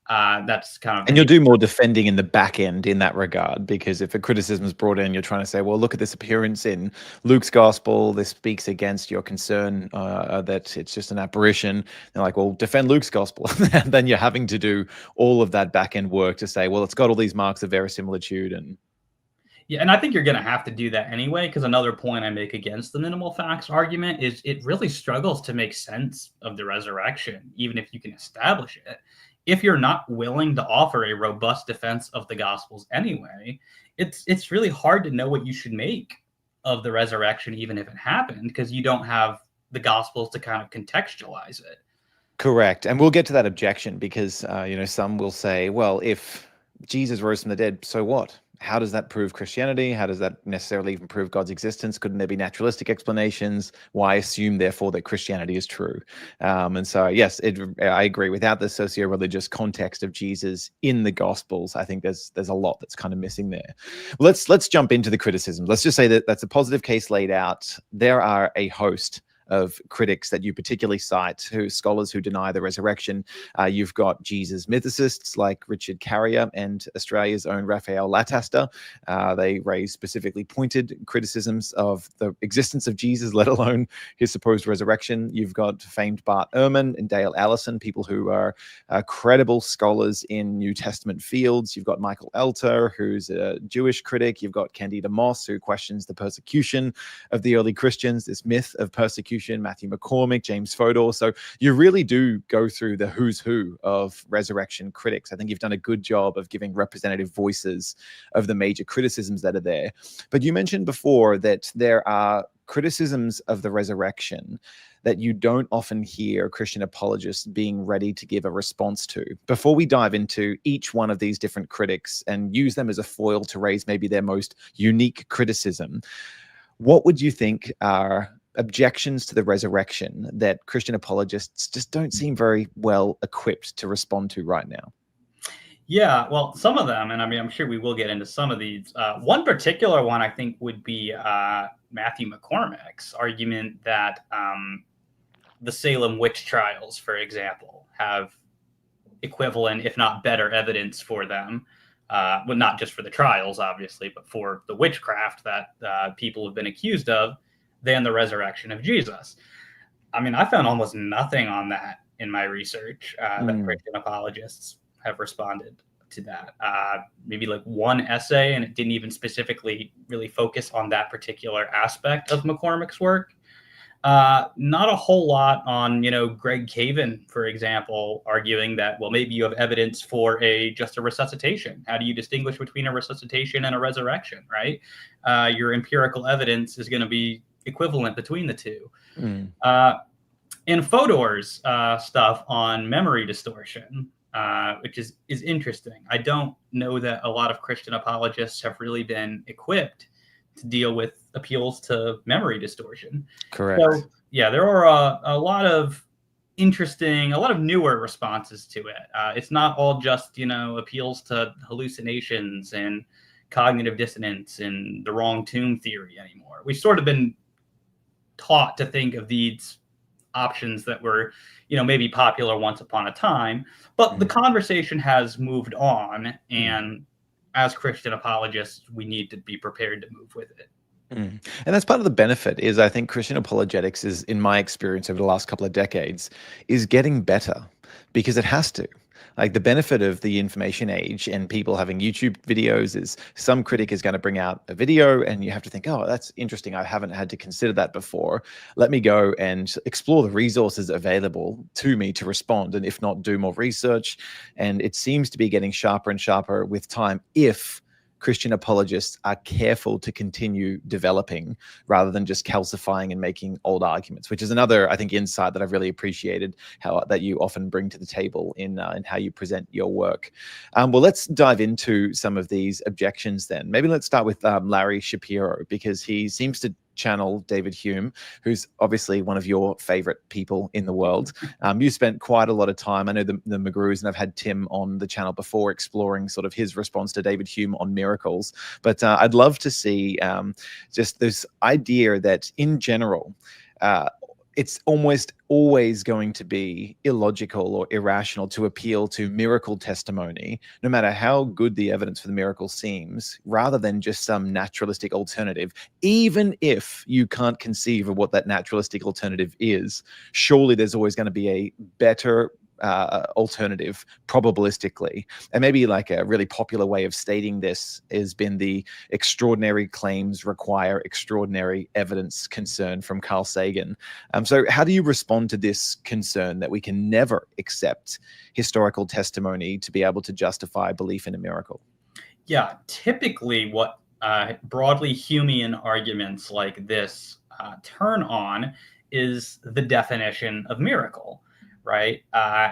That's kind of, and you'll do more defending in the back end in that regard, because if a criticism is brought in, you're trying to say, well, look at this appearance in Luke's gospel. This speaks against your concern that it's just an apparition. They're like, well, defend Luke's gospel. And then you're having to do all of that back end work to say, well, it's got all these marks of verisimilitude. And yeah, and I think you're going to have to do that anyway, because another point I make against the minimal facts argument is it really struggles to make sense of the resurrection, even if you can establish it. If you're not willing to offer a robust defense of the Gospels anyway, it's really hard to know what you should make of the resurrection, even if it happened, because you don't have the Gospels to kind of contextualize it. Correct. And we'll get to that objection because, some will say, well, if Jesus rose from the dead, so what? How does that prove Christianity? How does that necessarily even prove God's existence? Couldn't there be naturalistic explanations? Why assume, therefore, that Christianity is true? And so, yes, I agree. Without the socio-religious context of Jesus in the Gospels, I think there's a lot that's kind of missing there. Let's jump into the criticisms. Let's just say that that's a positive case laid out. There are a host of critics that you particularly cite, scholars who deny the resurrection. You've got Jesus mythicists like Richard Carrier and Australia's own Raphael Lataster. They raise specifically pointed criticisms of the existence of Jesus, let alone his supposed resurrection. You've got famed Bart Ehrman and Dale Allison, people who are credible scholars in New Testament fields. You've got Michael Elter, who's a Jewish critic. You've got Candida Moss, who questions the persecution of the early Christians, this myth of persecution. Matthew McCormick, James Fodor. So you really do go through the who's who of resurrection critics. I think you've done a good job of giving representative voices of the major criticisms that are there. But you mentioned before that there are criticisms of the resurrection that you don't often hear Christian apologists being ready to give a response to. Before we dive into each one of these different critics and use them as a foil to raise maybe their most unique criticism, what would you think are objections to the resurrection that Christian apologists just don't seem very well equipped to respond to right now? Yeah, well, some of them, and I mean, I'm sure we will get into some of these. One particular one I think would be Matthew McCormick's argument that the Salem witch trials, for example, have equivalent, if not better, evidence for them. Well, not just for the trials, obviously, but for the witchcraft that people have been accused of, than the resurrection of Jesus. I mean, I found almost nothing on that in my research that Christian apologists have responded to that. Maybe like one essay, and it didn't even specifically really focus on that particular aspect of McCormick's work. Not a whole lot on, Greg Caven, for example, arguing that, well, maybe you have evidence for just a resuscitation. How do you distinguish between a resuscitation and a resurrection, right? Your empirical evidence is going to be equivalent between the two. And Fodor's stuff on memory distortion, which is interesting. I don't know that a lot of Christian apologists have really been equipped to deal with appeals to memory distortion. Correct. So, yeah, there are a lot of newer responses to it. It's not all just, appeals to hallucinations and cognitive dissonance and the wrong tomb theory anymore. We've sort of been taught to think of these options that were, maybe popular once upon a time, but the conversation has moved on, and as Christian apologists, we need to be prepared to move with it. And that's part of the benefit is I think Christian apologetics is, in my experience over the last couple of decades, is getting better because it has to. Like the benefit of the information age and people having YouTube videos is some critic is going to bring out a video and you have to think, oh, that's interesting. I haven't had to consider that before. Let me go and explore the resources available to me to respond. And if not, do more research. And it seems to be getting sharper and sharper with time if Christian apologists are careful to continue developing rather than just calcifying and making old arguments, which is another, I think, insight that I've really appreciated that you often bring to the table in how you present your work. Well, let's dive into some of these objections then. Maybe let's start with Larry Shapiro, because he seems to channel David Hume, who's obviously one of your favorite people in the world. You spent quite a lot of time, I know the McGrews, and I've had Tim on the channel before exploring sort of his response to David Hume on miracles. But I'd love to see just this idea that in general, it's almost always going to be illogical or irrational to appeal to miracle testimony, no matter how good the evidence for the miracle seems, rather than just some naturalistic alternative. Even if you can't conceive of what that naturalistic alternative is, surely there's always going to be a better alternative probabilistically. And maybe like a really popular way of stating this has been the extraordinary claims require extraordinary evidence concern from Carl Sagan. So how do you respond to this concern that we can never accept historical testimony to be able to justify belief in a miracle? Yeah, typically what broadly Humean arguments like this turn on is the definition of miracle. Right?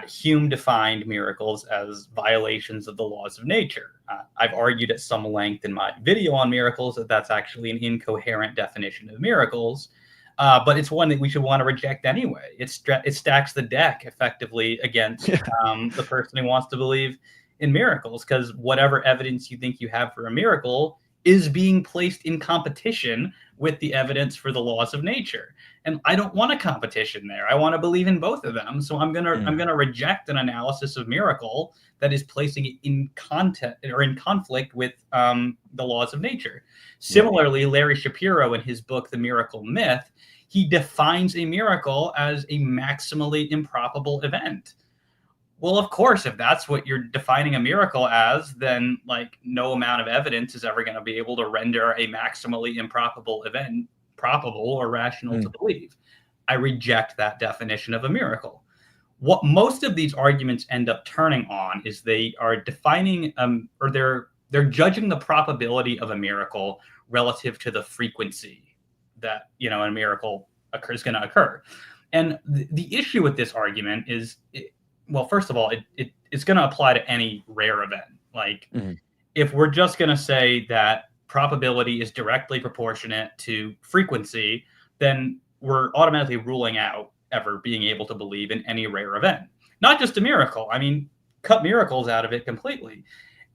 Hume defined miracles as violations of the laws of nature. I've argued at some length in my video on miracles that that's actually an incoherent definition of miracles, but it's one that we should want to reject anyway. It stacks the deck effectively against the person who wants to believe in miracles, because whatever evidence you think you have for a miracle is being placed in competition with the evidence for the laws of nature. And I don't want a competition there. I want to believe in both of them. So I'm gonna reject an analysis of miracle that is placing it in conflict with the laws of nature. Similarly, Larry Shapiro, in his book The Miracle Myth, he defines a miracle as a maximally improbable event. Well, of course, if that's what you're defining a miracle as, then like no amount of evidence is ever going to be able to render a maximally improbable event probable or rational to believe. I reject that definition of a miracle. What most of these arguments end up turning on is they are defining or they're judging the probability of a miracle relative to the frequency that a miracle is going to occur. And the issue with this argument is, well, first of all, it's going to apply to any rare event. Like if we're just going to say that probability is directly proportionate to frequency, then we're automatically ruling out ever being able to believe in any rare event. Not just a miracle. I mean, cut miracles out of it completely.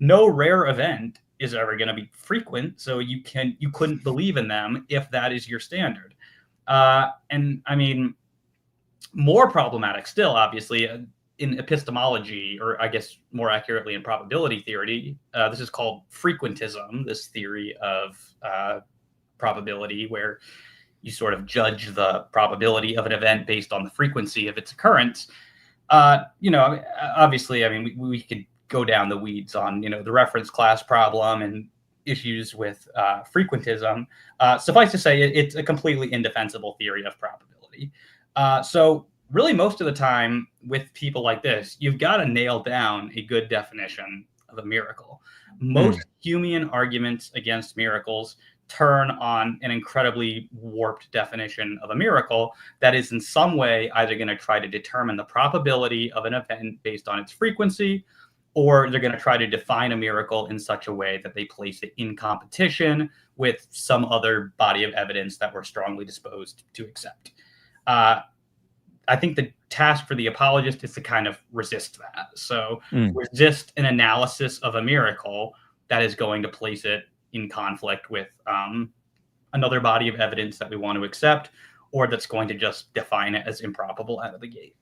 No rare event is ever going to be frequent, so you couldn't believe in them if that is your standard. And I mean, more problematic still, obviously, in epistemology, or I guess more accurately in probability theory, this is called frequentism, this theory of probability, where you sort of judge the probability of an event based on the frequency of its occurrence. Obviously, I mean, we could go down the weeds on, the reference class problem and issues with frequentism. Suffice to say, it's a completely indefensible theory of probability. reliability. So really most of the time with people like this, you've got to nail down a good definition of a miracle. Most Humean arguments against miracles turn on an incredibly warped definition of a miracle that is in some way either going to try to determine the probability of an event based on its frequency, or they're going to try to define a miracle in such a way that they place it in competition with some other body of evidence that we're strongly disposed to accept. I think the task for the apologist is to kind of resist that. So resist an analysis of a miracle that is going to place it in conflict with another body of evidence that we want to accept, or that's going to just define it as improbable out of the gate.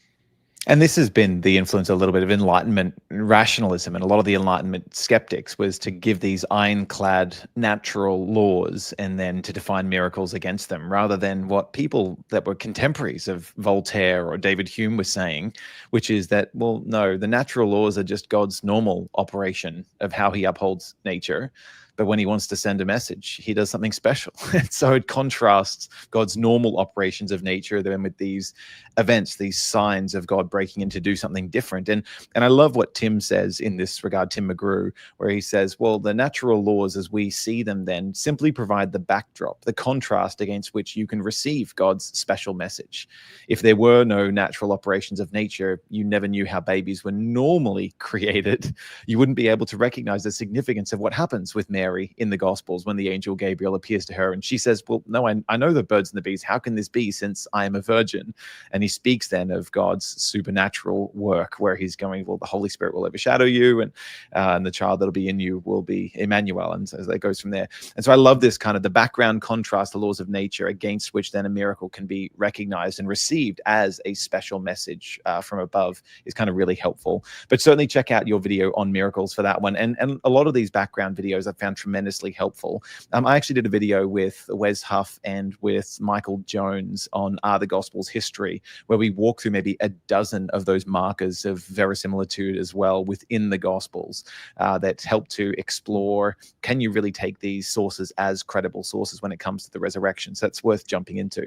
And this has been the influence a little bit of Enlightenment rationalism, and a lot of the Enlightenment skeptics was to give these ironclad natural laws and then to define miracles against them, rather than what people that were contemporaries of Voltaire or David Hume were saying, which is that, well, no, the natural laws are just God's normal operation of how he upholds nature. But when he wants to send a message, he does something special. So it contrasts God's normal operations of nature then with these events, these signs of God breaking in to do something different. And I love what Tim says in this regard, Tim McGrew, where he says, well, the natural laws as we see them then simply provide the backdrop, the contrast against which you can receive God's special message. If there were no natural operations of nature, you never knew how babies were normally created. You wouldn't be able to recognize the significance of what happens with Mary in the Gospels when the angel Gabriel appears to her. And she says, well, no, I know the birds and the bees. How can this be since I am a virgin? And he speaks then of God's supernatural work where he's going, well, the Holy Spirit will overshadow you and the child that'll be in you will be Emmanuel. And so that goes from there. And so I love this kind of the background contrast, the laws of nature against which then a miracle can be recognized and received as a special message from above is kind of really helpful. But certainly check out your video on miracles for that one. And a lot of these background videos I found tremendously helpful. I actually did a video with Wes Huff and with Michael Jones on Are the Gospels History, where we walk through maybe a dozen of those markers of verisimilitude as well within the Gospels that help to explore, can you really take these sources as credible sources when it comes to the resurrection? So that's worth jumping into.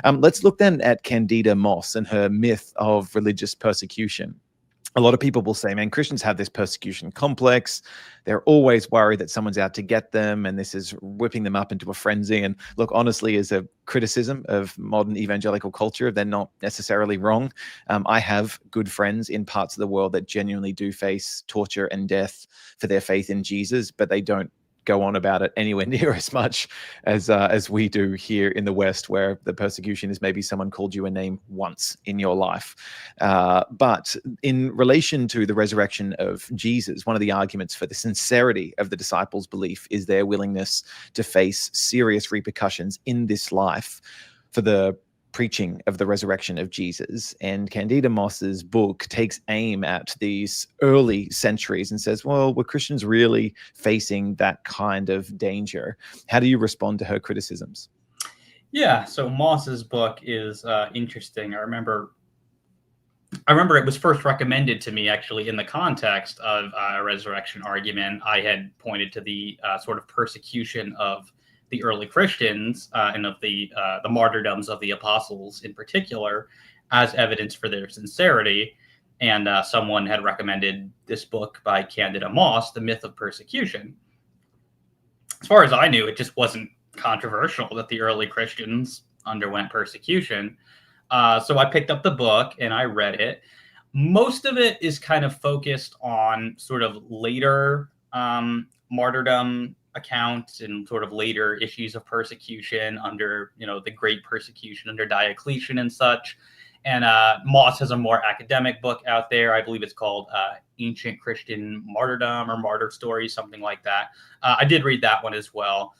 Let's look then at Candida Moss and her myth of religious persecution. A lot of people will say, man, Christians have this persecution complex. They're always worried that someone's out to get them, and this is whipping them up into a frenzy. And look, honestly, as a criticism of modern evangelical culture, they're not necessarily wrong. I have good friends in parts of the world that genuinely do face torture and death for their faith in Jesus, but they don't go on about it anywhere near as much as we do here in the West, where the persecution is maybe someone called you a name once in your life. But in relation to the resurrection of Jesus, one of the arguments for the sincerity of the disciples' belief is their willingness to face serious repercussions in this life for the preaching of the resurrection of Jesus. And Candida Moss's book takes aim at these early centuries and says, well, were Christians really facing that kind of danger? How do you respond to her criticisms? Yeah, so Moss's book is interesting. I remember it was first recommended to me actually in the context of a resurrection argument. I had pointed to the sort of persecution of the early Christians and of the martyrdoms of the apostles in particular as evidence for their sincerity. And someone had recommended this book by Candida Moss, The Myth of Persecution. As far as I knew, it just wasn't controversial that the early Christians underwent persecution. So I picked up the book and I read it. Most of it is kind of focused on sort of later martyrdom accounts and sort of later issues of persecution under, the great persecution under Diocletian and such. And Moss has a more academic book out there. I believe it's called Ancient Christian Martyrdom or Martyr Stories, something like that. I did read that one as well.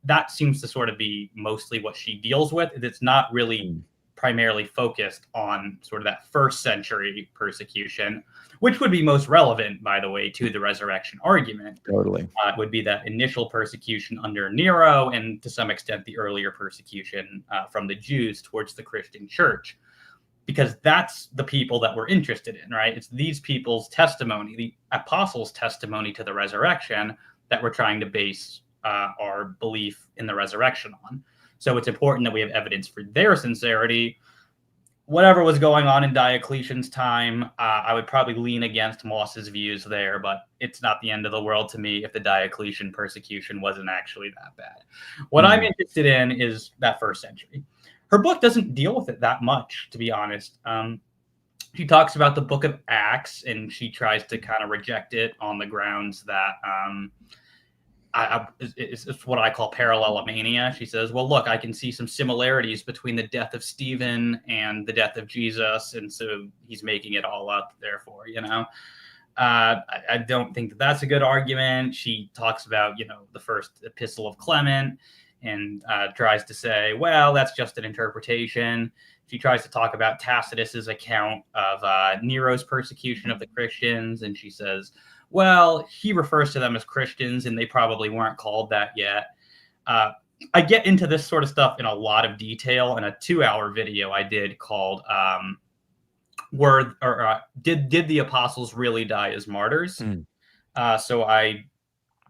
That seems to sort of be mostly what she deals with. It's not really primarily focused on sort of that first century persecution, which would be most relevant, by the way, to the resurrection argument. Totally. It would be that initial persecution under Nero and to some extent the earlier persecution from the Jews towards the Christian church, because that's the people that we're interested in, right? It's these people's testimony, the apostles' testimony to the resurrection that we're trying to base our belief in the resurrection on. So it's important that we have evidence for their sincerity. Whatever was going on in Diocletian's time, I would probably lean against Moss's views there, but it's not the end of the world to me if the Diocletian persecution wasn't actually that bad. What I'm interested in is that first century. Her book doesn't deal with it that much, to be honest. She talks about the book of Acts, and she tries to kind of reject it on the grounds that it's what I call parallelomania. She says, well, look, I can see some similarities between the death of Stephen and the death of Jesus, and so he's making it all up, therefore, you know. I don't think that that's a good argument. She talks about, you know, the first epistle of Clement and tries to say, well, that's just an interpretation. She tries to talk about Tacitus's account of Nero's persecution of the Christians, and she says, well, he refers to them as Christians, and they probably weren't called that yet. I get into this sort of stuff in a lot of detail in a 2-hour video I did called Did the Apostles Really Die as Martyrs? So I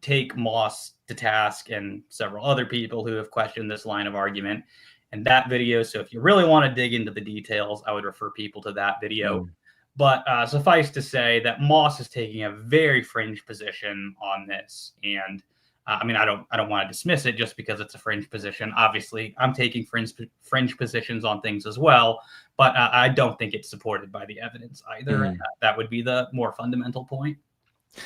take Moss to task and several other people who have questioned this line of argument in that video. So if you really want to dig into the details, I would refer people to that video. But suffice to say that Moss is taking a very fringe position on this. And I mean, I don't want to dismiss it just because it's a fringe position. Obviously, I'm taking fringe positions on things as well, but I don't think it's supported by the evidence either. And that would be the more fundamental point.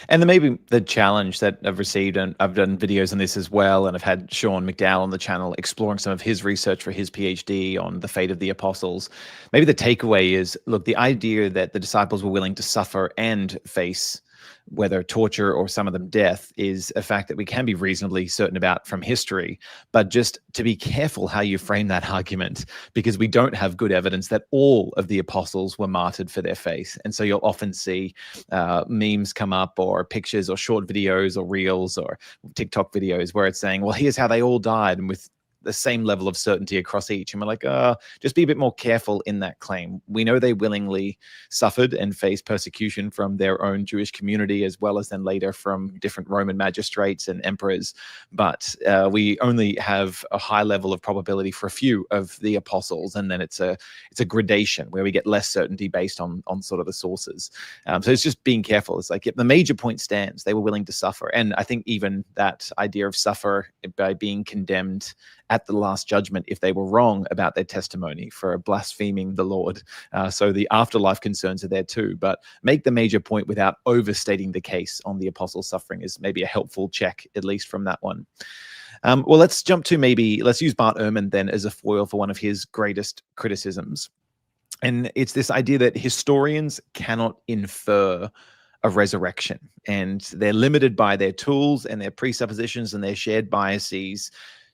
And then maybe the challenge that I've received, and I've done videos on this as well, and I've had Sean McDowell on the channel exploring some of his research for his PhD on the fate of the apostles. Maybe the takeaway is, look, the idea that the disciples were willing to suffer and face whether torture or some of them death is a fact that we can be reasonably certain about from history, but just to be careful how you frame that argument, because we don't have good evidence that all of the apostles were martyred for their faith. And so you'll often see memes come up, or pictures or short videos or reels or TikTok videos where it's saying, well, here's how they all died, and with the same level of certainty across each. And we're like, just be a bit more careful in that claim. We know they willingly suffered and faced persecution from their own Jewish community, as well as then later from different Roman magistrates and emperors. But we only have a high level of probability for a few of the apostles. And then it's a gradation where we get less certainty based on sort of the sources. So it's just being careful. It's like, the major point stands. They were willing to suffer. And I think even that idea of suffer by being condemned at the last judgment if they were wrong about their testimony for blaspheming the Lord. So the afterlife concerns are there too, but make the major point without overstating the case on the apostles' suffering is maybe a helpful check, at least from that one. Well, let's jump to let's use Bart Ehrman then as a foil for one of his greatest criticisms. And it's this idea that historians cannot infer a resurrection, and they're limited by their tools and their presuppositions and their shared biases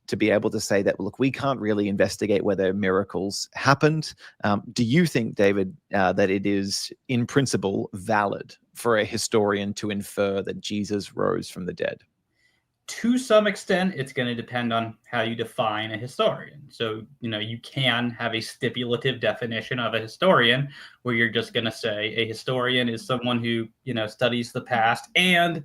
to be able to say that, look, we can't really investigate whether miracles happened. Do you think, David, that it is in principle valid for a historian to infer that Jesus rose from the dead? To some extent, it's going to depend on how you define a historian. So, you can have a stipulative definition of a historian where you're just going to say a historian is someone who, studies the past and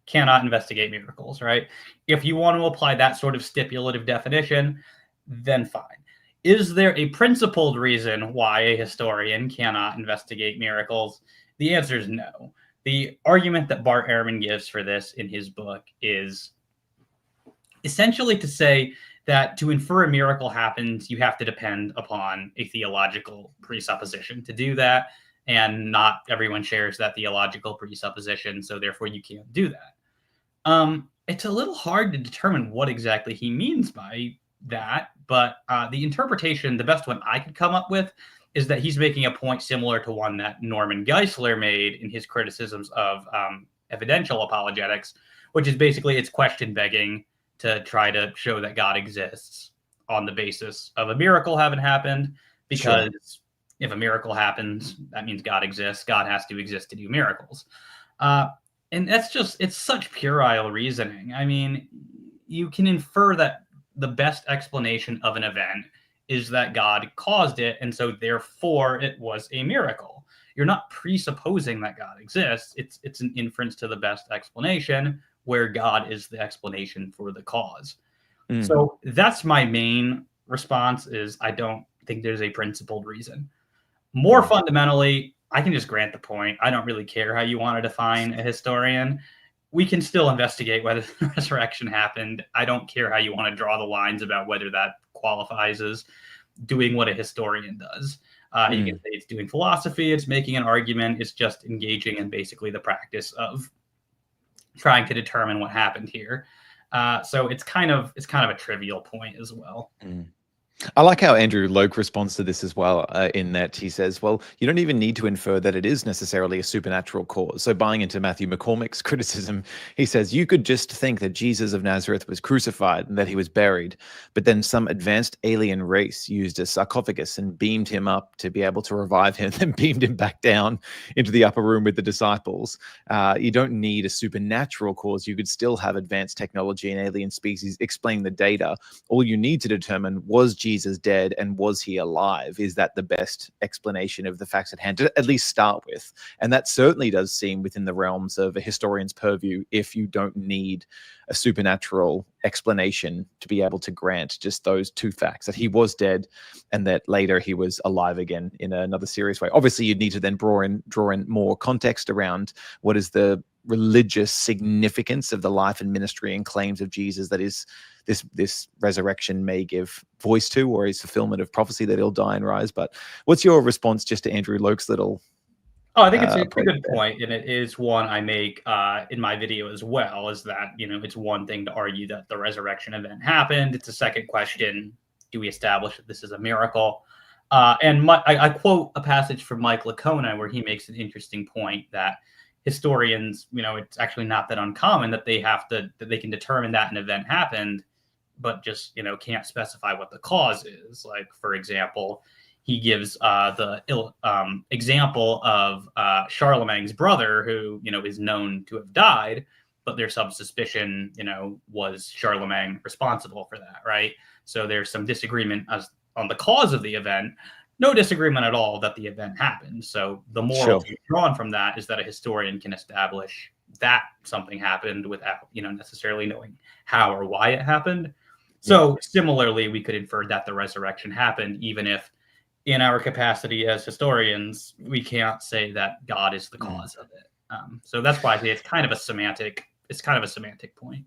cannot investigate miracles, right? If you want to apply that sort of stipulative definition, then fine. Is there a principled reason why a historian cannot investigate miracles? The answer is no. The argument that Bart Ehrman gives for this in his book is essentially to say that to infer a miracle happens, you have to depend upon a theological presupposition to do that. And not everyone shares that theological presupposition, so therefore you can't do that. It's a little hard to determine what exactly he means by that, but the interpretation, the best one I could come up with, is that he's making a point similar to one that Norman Geisler made in his criticisms of evidential apologetics, which is basically it's question begging to try to show that God exists on the basis of a miracle having happened, because if a miracle happens, that means God exists. God has to exist to do miracles. And it's such puerile reasoning. I mean, you can infer that the best explanation of an event is that God caused it, and so therefore it was a miracle. You're not presupposing that God exists. It's an inference to the best explanation where God is the explanation for the cause. Mm. So that's my main response, is I don't think there's a principled reason. More Mm. fundamentally, I can just grant the point. I don't really care how you want to define a historian. We can still investigate whether the resurrection happened. I don't care how you want to draw the lines about whether that qualifies as doing what a historian does. You can say it's doing philosophy, it's making an argument, it's just engaging in basically the practice of trying to determine what happened here. So it's kind of a trivial point as well. Mm. I like how Andrew Loke responds to this as well, in that he says, well, you don't even need to infer that it is necessarily a supernatural cause. So buying into Matthew McCormick's criticism, he says, you could just think that Jesus of Nazareth was crucified and that he was buried, but then some advanced alien race used a sarcophagus and beamed him up to be able to revive him, then beamed him back down into the upper room with the disciples. You don't need a supernatural cause. You could still have advanced technology and alien species explain the data. All you need to determine, was Jesus dead and was he alive? Is that the best explanation of the facts at hand, to at least start with? And that certainly does seem within the realms of a historian's purview, if you don't need a supernatural explanation to be able to grant just those two facts, that he was dead and that later he was alive again in another serious way. Obviously, you'd need to then draw in more context around what is the religious significance of the life and ministry and claims of Jesus that is this resurrection may give voice to, or his fulfillment of prophecy that he'll die and rise. But what's your response just to Andrew Loke's little I think it's a good point, and it is one I make in my video as well, is that, it's one thing to argue that the resurrection event happened. It's a second question, do we establish that this is a miracle? And I quote a passage from Mike Licona where he makes an interesting point that historians, it's actually not that uncommon that that they can determine that an event happened, but just, can't specify what the cause is. Like, for example, he gives the example of Charlemagne's brother, who, is known to have died, but there's some suspicion, was Charlemagne responsible for that, right? So there's some disagreement on the cause of the event. No disagreement at all that the event happened. So the moral to be drawn from that is that a historian can establish that something happened without, necessarily knowing how or why it happened. So similarly, we could infer that the resurrection happened, even if in our capacity as historians, we can't say that God is the cause of it. So that's why I say it's kind of a semantic point.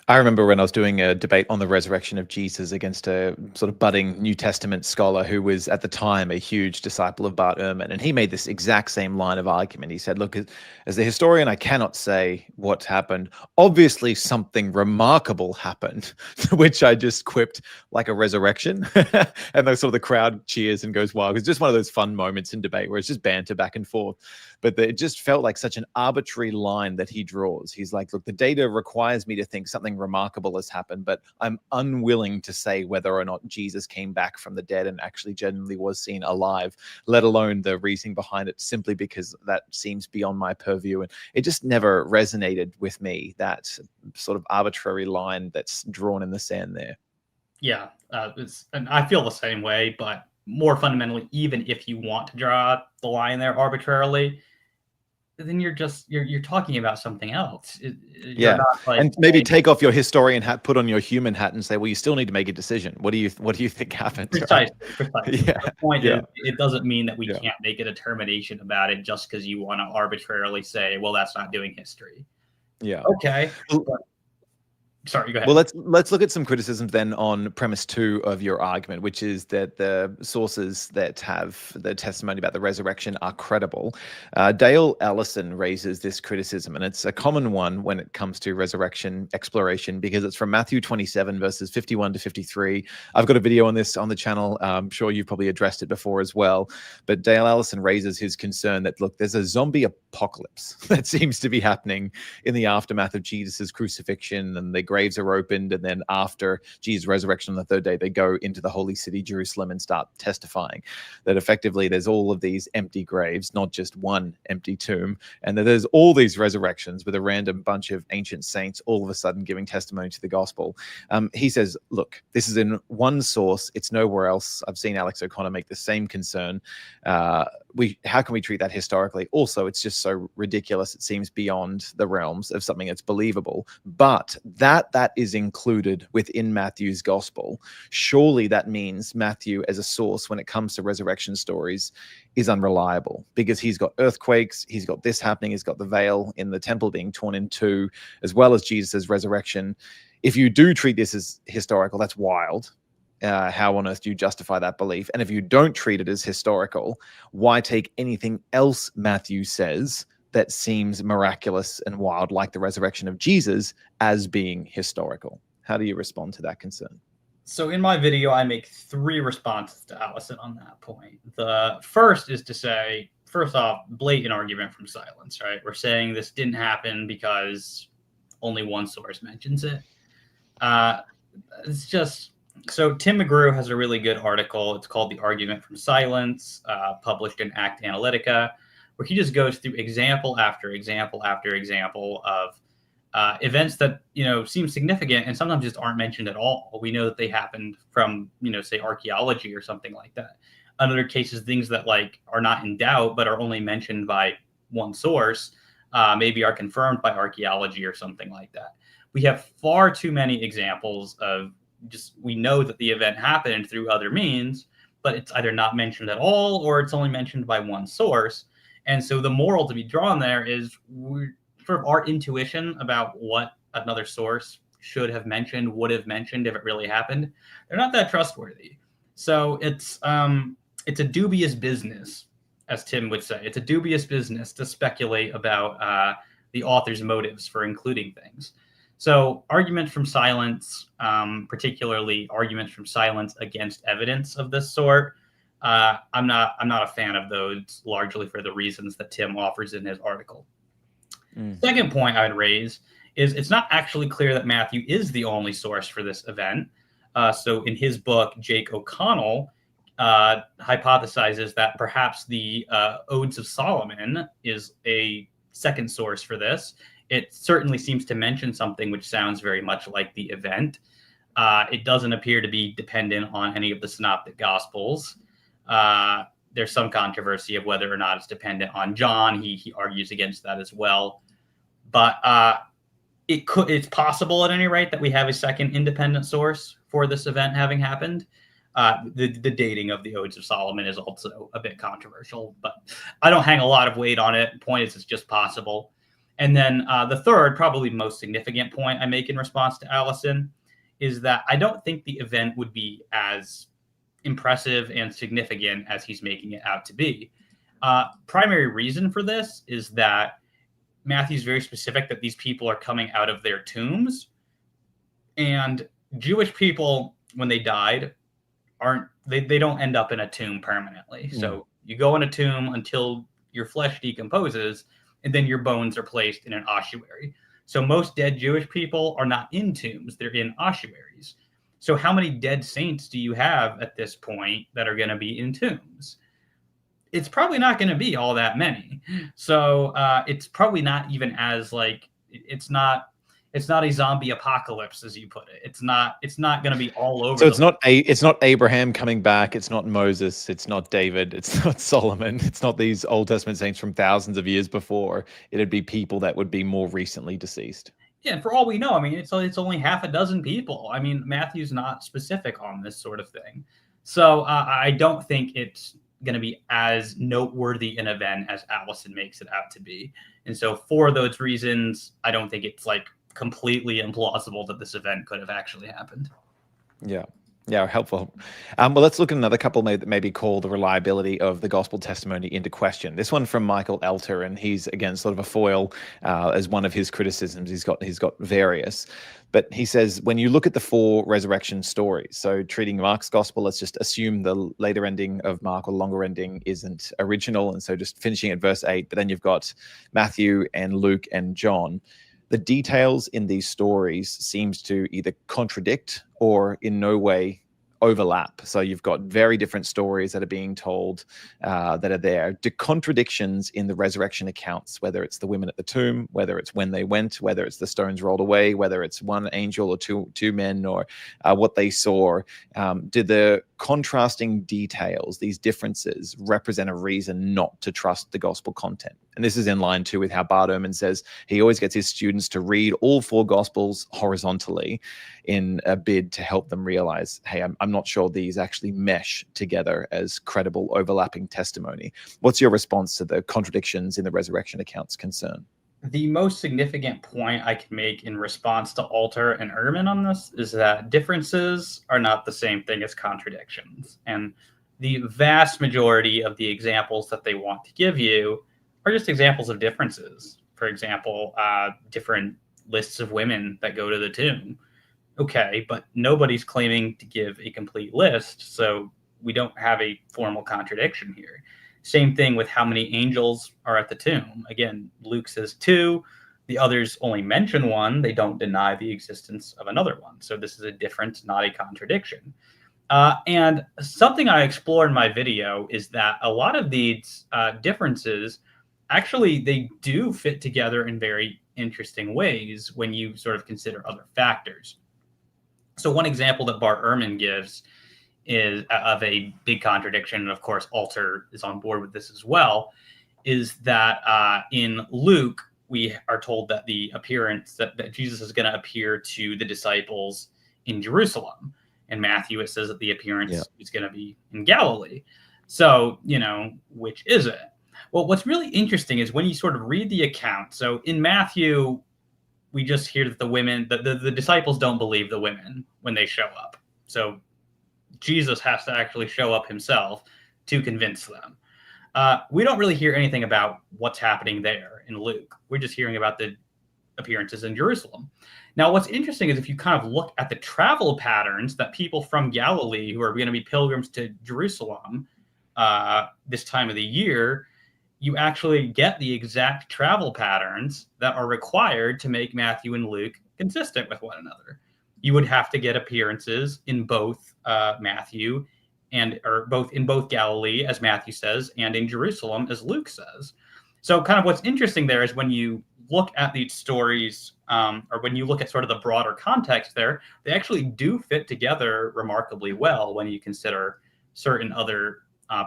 I remember when I was doing a debate on the resurrection of Jesus against a sort of budding New Testament scholar who was at the time a huge disciple of Bart Ehrman, and he made this exact same line of argument. He said, look, as a historian, I cannot say what happened. Obviously, something remarkable happened, to which I just quipped, like a resurrection. And the crowd cheers and goes wild. It's just one of those fun moments in debate where it's just banter back and forth. But it just felt like such an arbitrary line that he draws. He's like, look, the data requires me to think something remarkable has happened, but I'm unwilling to say whether or not Jesus came back from the dead and actually genuinely was seen alive, let alone the reasoning behind it, simply because that seems beyond my purview. And it just never resonated with me, that sort of arbitrary line that's drawn in the sand there. Yeah, and I feel the same way, but more fundamentally, even if you want to draw the line there arbitrarily, then you're talking about something else. You're not like, and maybe take off your historian hat, put on your human hat, and say, well, you still need to make a decision. What do you think happened? Precisely. Yeah. The point is, it doesn't mean that we can't make a determination about it just because you want to arbitrarily say, well, that's not doing history. Yeah. Okay. Sorry, go ahead. Well, let's look at some criticisms then on premise 2 of your argument, which is that the sources that have the testimony about the resurrection are credible. Dale Allison raises this criticism, and it's a common one when it comes to resurrection exploration, because it's from Matthew 27, verses 51 to 53. I've got a video on this on the channel. I'm sure you've probably addressed it before as well. But Dale Allison raises his concern that, look, there's a zombie apocalypse that seems to be happening in the aftermath of Jesus's crucifixion, and the graves are opened, and then after Jesus' resurrection on the third day, they go into the holy city, Jerusalem, and start testifying that effectively there's all of these empty graves, not just one empty tomb, and that there's all these resurrections with a random bunch of ancient saints all of a sudden giving testimony to the gospel. He says, look, this is in one source, it's nowhere else. I've seen Alex O'Connor make the same concern. How can we treat that historically? Also, it's just so ridiculous, it seems beyond the realms of something that's believable. But that that is included within Matthew's gospel, surely that means Matthew as a source when it comes to resurrection stories is unreliable, because he's got earthquakes, he's got this happening, he's got the veil in the temple being torn in two, as well as Jesus' resurrection. If you do treat this as historical, that's wild. How on earth do you justify that belief? And if you don't treat it as historical, why take anything else Matthew says that seems miraculous and wild, like the resurrection of Jesus, as being historical? How do you respond to that concern? So in my video, I make 3 responses to Allison on that point. The first is to say, first off, blatant argument from silence, right? We're saying this didn't happen because only one source mentions it. It's just, so Tim McGrew has a really good article. It's called The Argument from Silence, published in Act Analytica, where he just goes through example after example after example of events that, seem significant and sometimes just aren't mentioned at all. We know that they happened from, say archaeology or something like that. In other cases, things that are not in doubt, but are only mentioned by one source, maybe are confirmed by archaeology or something like that. We have far too many examples of we know that the event happened through other means, but it's either not mentioned at all or it's only mentioned by one source. And so the moral to be drawn there is sort of our intuition about what another source should have mentioned, would have mentioned if it really happened. They're not that trustworthy. So it's a dubious business, as Tim would say. It's a dubious business to speculate about the author's motives for including things. So arguments from silence, particularly arguments from silence against evidence of this sort, I'm not a fan of those, largely for the reasons that Tim offers in his article. Second point I would raise is it's not actually clear that Matthew is the only source for this event. So in his book, Jake O'Connell hypothesizes that perhaps the Odes of Solomon is a second source for this. It certainly seems to mention something which sounds very much like the event. It doesn't appear to be dependent on any of the synoptic gospels. There's some controversy of whether or not it's dependent on John. He argues against that as well. But it's possible at any rate that we have a second independent source for this event having happened. The dating of the Odes of Solomon is also a bit controversial, but I don't hang a lot of weight on it. The point is, it's just possible. And then the third, probably most significant point I make in response to Allison is that I don't think the event would be as impressive and significant as he's making it out to be. Primary reason for this is that Matthew's very specific that these people are coming out of their tombs, and Jewish people, when they died, they don't end up in a tomb permanently. So you go in a tomb until your flesh decomposes, and then your bones are placed in an ossuary. So most dead Jewish people are not in tombs, they're in ossuaries. So how many dead saints do you have at this point that are going to be in tombs? It's probably not going to be all that many. So it's probably not even as it's not a zombie apocalypse, as you put it. It's not going to be all over. So it's not Abraham coming back. It's not Moses. It's not David. It's not Solomon. It's not these Old Testament saints from thousands of years before. It'd be people that would be more recently deceased. Yeah, and for all we know, I mean, it's only half a dozen people. I mean, Matthew's not specific on this sort of thing. So I don't think it's going to be as noteworthy an event as Allison makes it out to be. And so for those reasons, I don't think it's completely implausible that this event could have actually happened. Yeah, helpful. Well, let's look at another couple that maybe call the reliability of the gospel testimony into question. This one from Michael Elter, and he's again sort of a foil as one of his criticisms. He's got various, but he says when you look at the 4 resurrection stories, so treating Mark's gospel, let's just assume the later ending of Mark or longer ending isn't original, and so just finishing at verse 8. But then you've got Matthew and Luke and John. The details in these stories seems to either contradict or in no way overlap. So you've got very different stories that are being told that are there. The contradictions in the resurrection accounts, whether it's the women at the tomb, whether it's when they went, whether it's the stones rolled away, whether it's one angel or two men, or what they saw, did the contrasting details, these differences, represent a reason not to trust the gospel content. And this is in line too with how Bart Ehrman says he always gets his students to read all 4 gospels horizontally in a bid to help them realize, hey, I'm not sure these actually mesh together as credible overlapping testimony. What's your response to the contradictions in the resurrection accounts concern? The most significant point I can make in response to Alter and Ehrman on this is that differences are not the same thing as contradictions. And the vast majority of the examples that they want to give you are just examples of differences. For example, different lists of women that go to the tomb. Okay, but nobody's claiming to give a complete list, so we don't have a formal contradiction here. Same thing with how many angels are at the tomb. Again, Luke says 2. The others only mention 1. They don't deny the existence of another one. So this is a difference, not a contradiction. And something I explore in my video is that a lot of these differences, actually, they do fit together in very interesting ways when you sort of consider other factors. So one example that Bart Ehrman gives is of a big contradiction, and of course Alter is on board with this as well, is that in Luke we are told that the appearance that Jesus is going to appear to the disciples in Jerusalem. In Matthew it says that the appearance is going to be in Galilee. So, which is it? Well, what's really interesting is when you sort of read the account. So in Matthew we just hear that the disciples don't believe the women when they show up. So Jesus has to actually show up himself to convince them. We don't really hear anything about what's happening there in Luke. We're just hearing about the appearances in Jerusalem. Now, what's interesting is if you kind of look at the travel patterns that people from Galilee who are going to be pilgrims to Jerusalem this time of the year, you actually get the exact travel patterns that are required to make Matthew and Luke consistent with one another. You would have to get appearances in both Matthew or in both Galilee, as Matthew says, and in Jerusalem, as Luke says. So kind of what's interesting there is when you look at these stories, or when you look at sort of the broader context there, they actually do fit together remarkably well when you consider certain other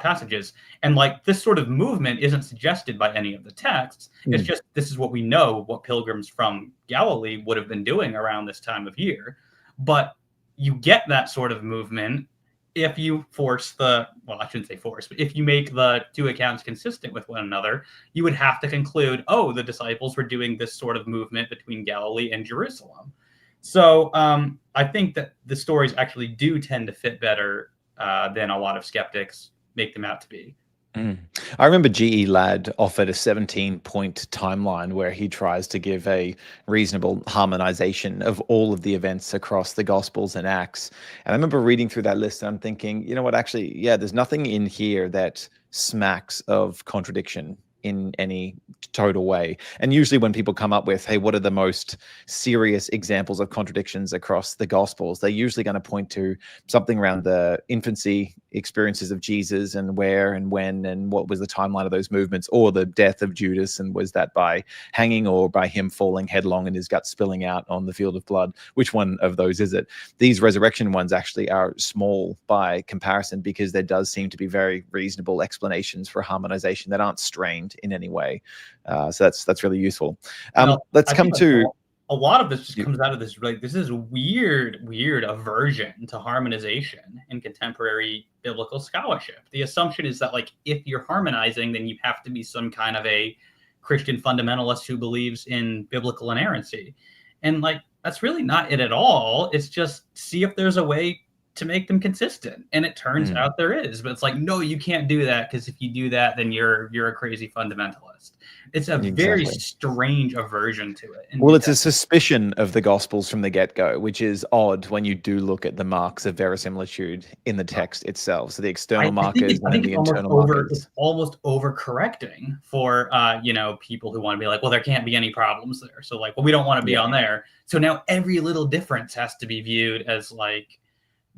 passages. And like this sort of movement isn't suggested by any of the texts. It's just this is what we know what pilgrims from Galilee would have been doing around this time of year. But you get that sort of movement if you I shouldn't say force, but if you make the 2 accounts consistent with one another, you would have to conclude, the disciples were doing this sort of movement between Galilee and Jerusalem. So I think that the stories actually do tend to fit better than a lot of skeptics make them out to be. I remember G.E. Ladd offered a 17-point timeline where he tries to give a reasonable harmonization of all of the events across the Gospels and Acts. And I remember reading through that list and I'm thinking, actually, there's nothing in here that smacks of contradiction in any total way. And usually when people come up with, hey, what are the most serious examples of contradictions across the Gospels, they're usually going to point to something around the infancy experiences of Jesus and where and when and what was the timeline of those movements, or the death of Judas, and was that by hanging or by him falling headlong and his gut spilling out on the field of blood? Which one of those is it? These resurrection ones actually are small by comparison because there does seem to be very reasonable explanations for harmonization that aren't strained in any way. So that's really useful. Let's come to a lot of this just comes out of this, like, this is weird aversion to harmonization in contemporary biblical scholarship. The assumption is that, like, if you're harmonizing, then you have to be some kind of a Christian fundamentalist who believes in biblical inerrancy. And, like, that's really not it at all. It's just see if there's a way to make them consistent. And it turns out there is. But it's like, no, you can't do that, because if you do that, then you're a crazy fundamentalist. It's a very strange aversion to it. Well, it's a suspicion of the Gospels from the get-go, which is odd when you do look at the marks of verisimilitude in the text itself. So the external markers and the internal markers. It's almost overcorrecting for people who want to be like, well, there can't be any problems there. So like, well, we don't want to be on there. So now every little difference has to be viewed as like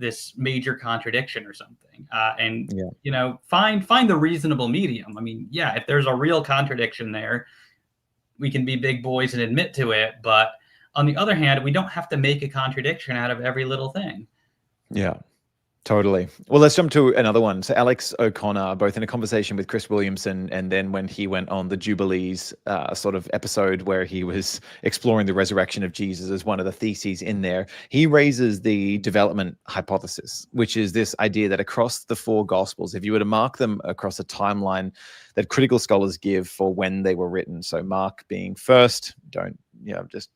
this major contradiction or something. Find the reasonable medium. I mean, if there's a real contradiction there, we can be big boys and admit to it. But on the other hand, we don't have to make a contradiction out of every little thing. Yeah, Totally. Well, let's jump to another one. So Alex O'Connor, both in a conversation with Chris Williamson and then when he went on the Jubilees sort of episode where he was exploring the resurrection of Jesus as one of the theses in there, he raises the development hypothesis, which is this idea that across the four Gospels, if you were to mark them across a timeline that critical scholars give for when they were written, so Mark being first, just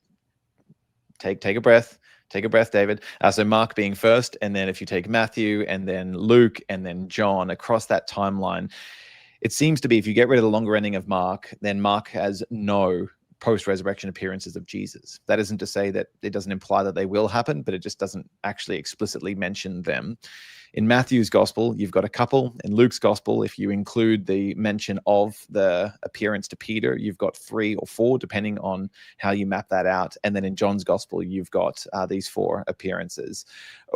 take a breath. Take a breath, David. So Mark being first, and then if you take Matthew, and then Luke, and then John, across that timeline, it seems to be if you get rid of the longer ending of Mark, then Mark has no post-resurrection appearances of Jesus. That isn't to say that it doesn't imply that they will happen, but it just doesn't actually explicitly mention them. In Matthew's gospel, you've got a couple. In Luke's gospel, if you include the mention of the appearance to Peter, you've got 3 or 4, depending on how you map that out. And then in John's gospel, you've got these 4 appearances.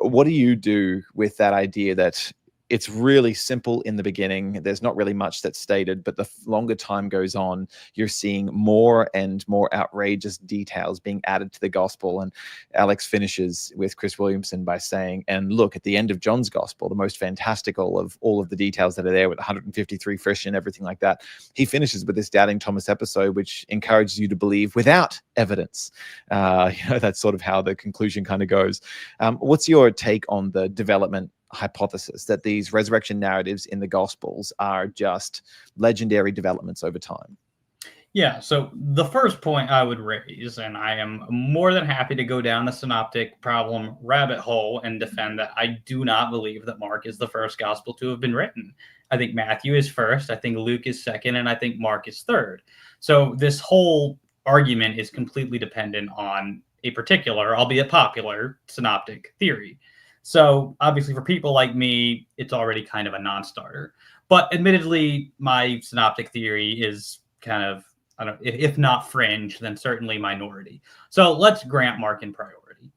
What do you do with that idea that it's really simple in the beginning? There's not really much that's stated, but the longer time goes on, you're seeing more and more outrageous details being added to the gospel. And Alex finishes with Chris Williamson by saying, and look, at the end of John's gospel, the most fantastical of all of the details that are there with 153 fish and everything like that, he finishes with this Doubting Thomas episode, which encourages you to believe without evidence. That's sort of how the conclusion kind of goes. What's your take on the development hypothesis that these resurrection narratives in the Gospels are just legendary developments over time? Yeah, so the first point I would raise, and I am more than happy to go down the synoptic problem rabbit hole and defend that I do not believe that Mark is the first gospel to have been written. I think Matthew is first, I think Luke is second, and I think Mark is third. So this whole argument is completely dependent on a particular, albeit popular, synoptic theory. So obviously for people like me, it's already kind of a non-starter. But admittedly, my synoptic theory is kind of, I don't know, if not fringe, then certainly minority. So let's grant Mark in priority.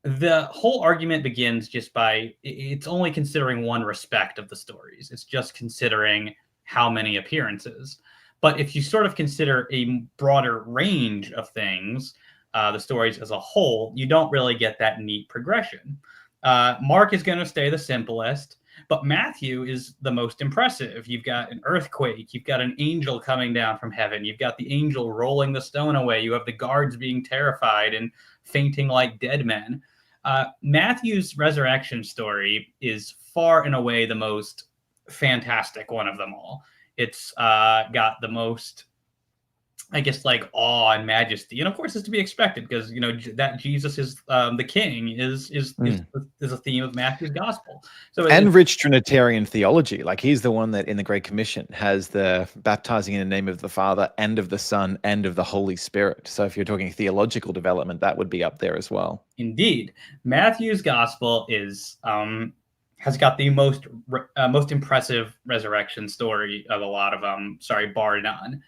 The whole argument begins just by, it's only considering one respect of the stories. It's just considering how many appearances. But if you sort of consider a broader range of things, the stories as a whole, you don't really get that neat progression. Mark is going to stay the simplest, but Matthew is the most impressive. You've got an earthquake. You've got an angel coming down from heaven. You've got the angel rolling the stone away. You have the guards being terrified and fainting like dead men. Matthew's resurrection story is far and away the most fantastic one of them all. It's got the most, I guess, like awe and majesty, and of course it's to be expected because that Jesus is the King is a theme of Matthew's gospel. So and rich Trinitarian theology, like he's the one that in the Great Commission has the baptizing in the name of the Father and of the Son and of the Holy Spirit. So if you're talking theological development, that would be up there as well. Indeed, Matthew's gospel is has got the most impressive resurrection story of a lot of them. Bar none.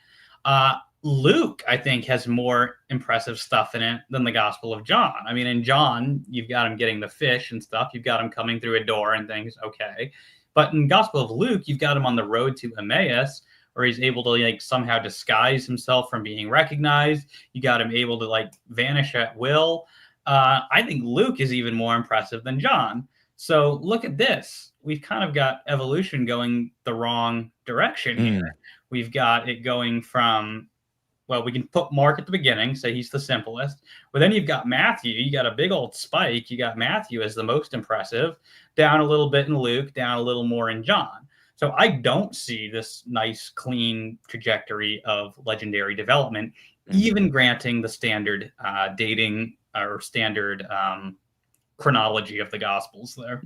Luke, I think, has more impressive stuff in it than the Gospel of John. I mean, in John, you've got him getting the fish and stuff. You've got him coming through a door and things, okay. But in Gospel of Luke, you've got him on the road to Emmaus, where he's able to somehow disguise himself from being recognized. You got him able to vanish at will. I think Luke is even more impressive than John. So look at this. We've kind of got evolution going the wrong direction here. We've got it going from, well, we can put Mark at the beginning, say he's the simplest. But then you've got Matthew. You got a big old spike. You got Matthew as the most impressive, down a little bit in Luke, down a little more in John. So I don't see this nice, clean trajectory of legendary development, even granting the standard dating or standard chronology of the Gospels there.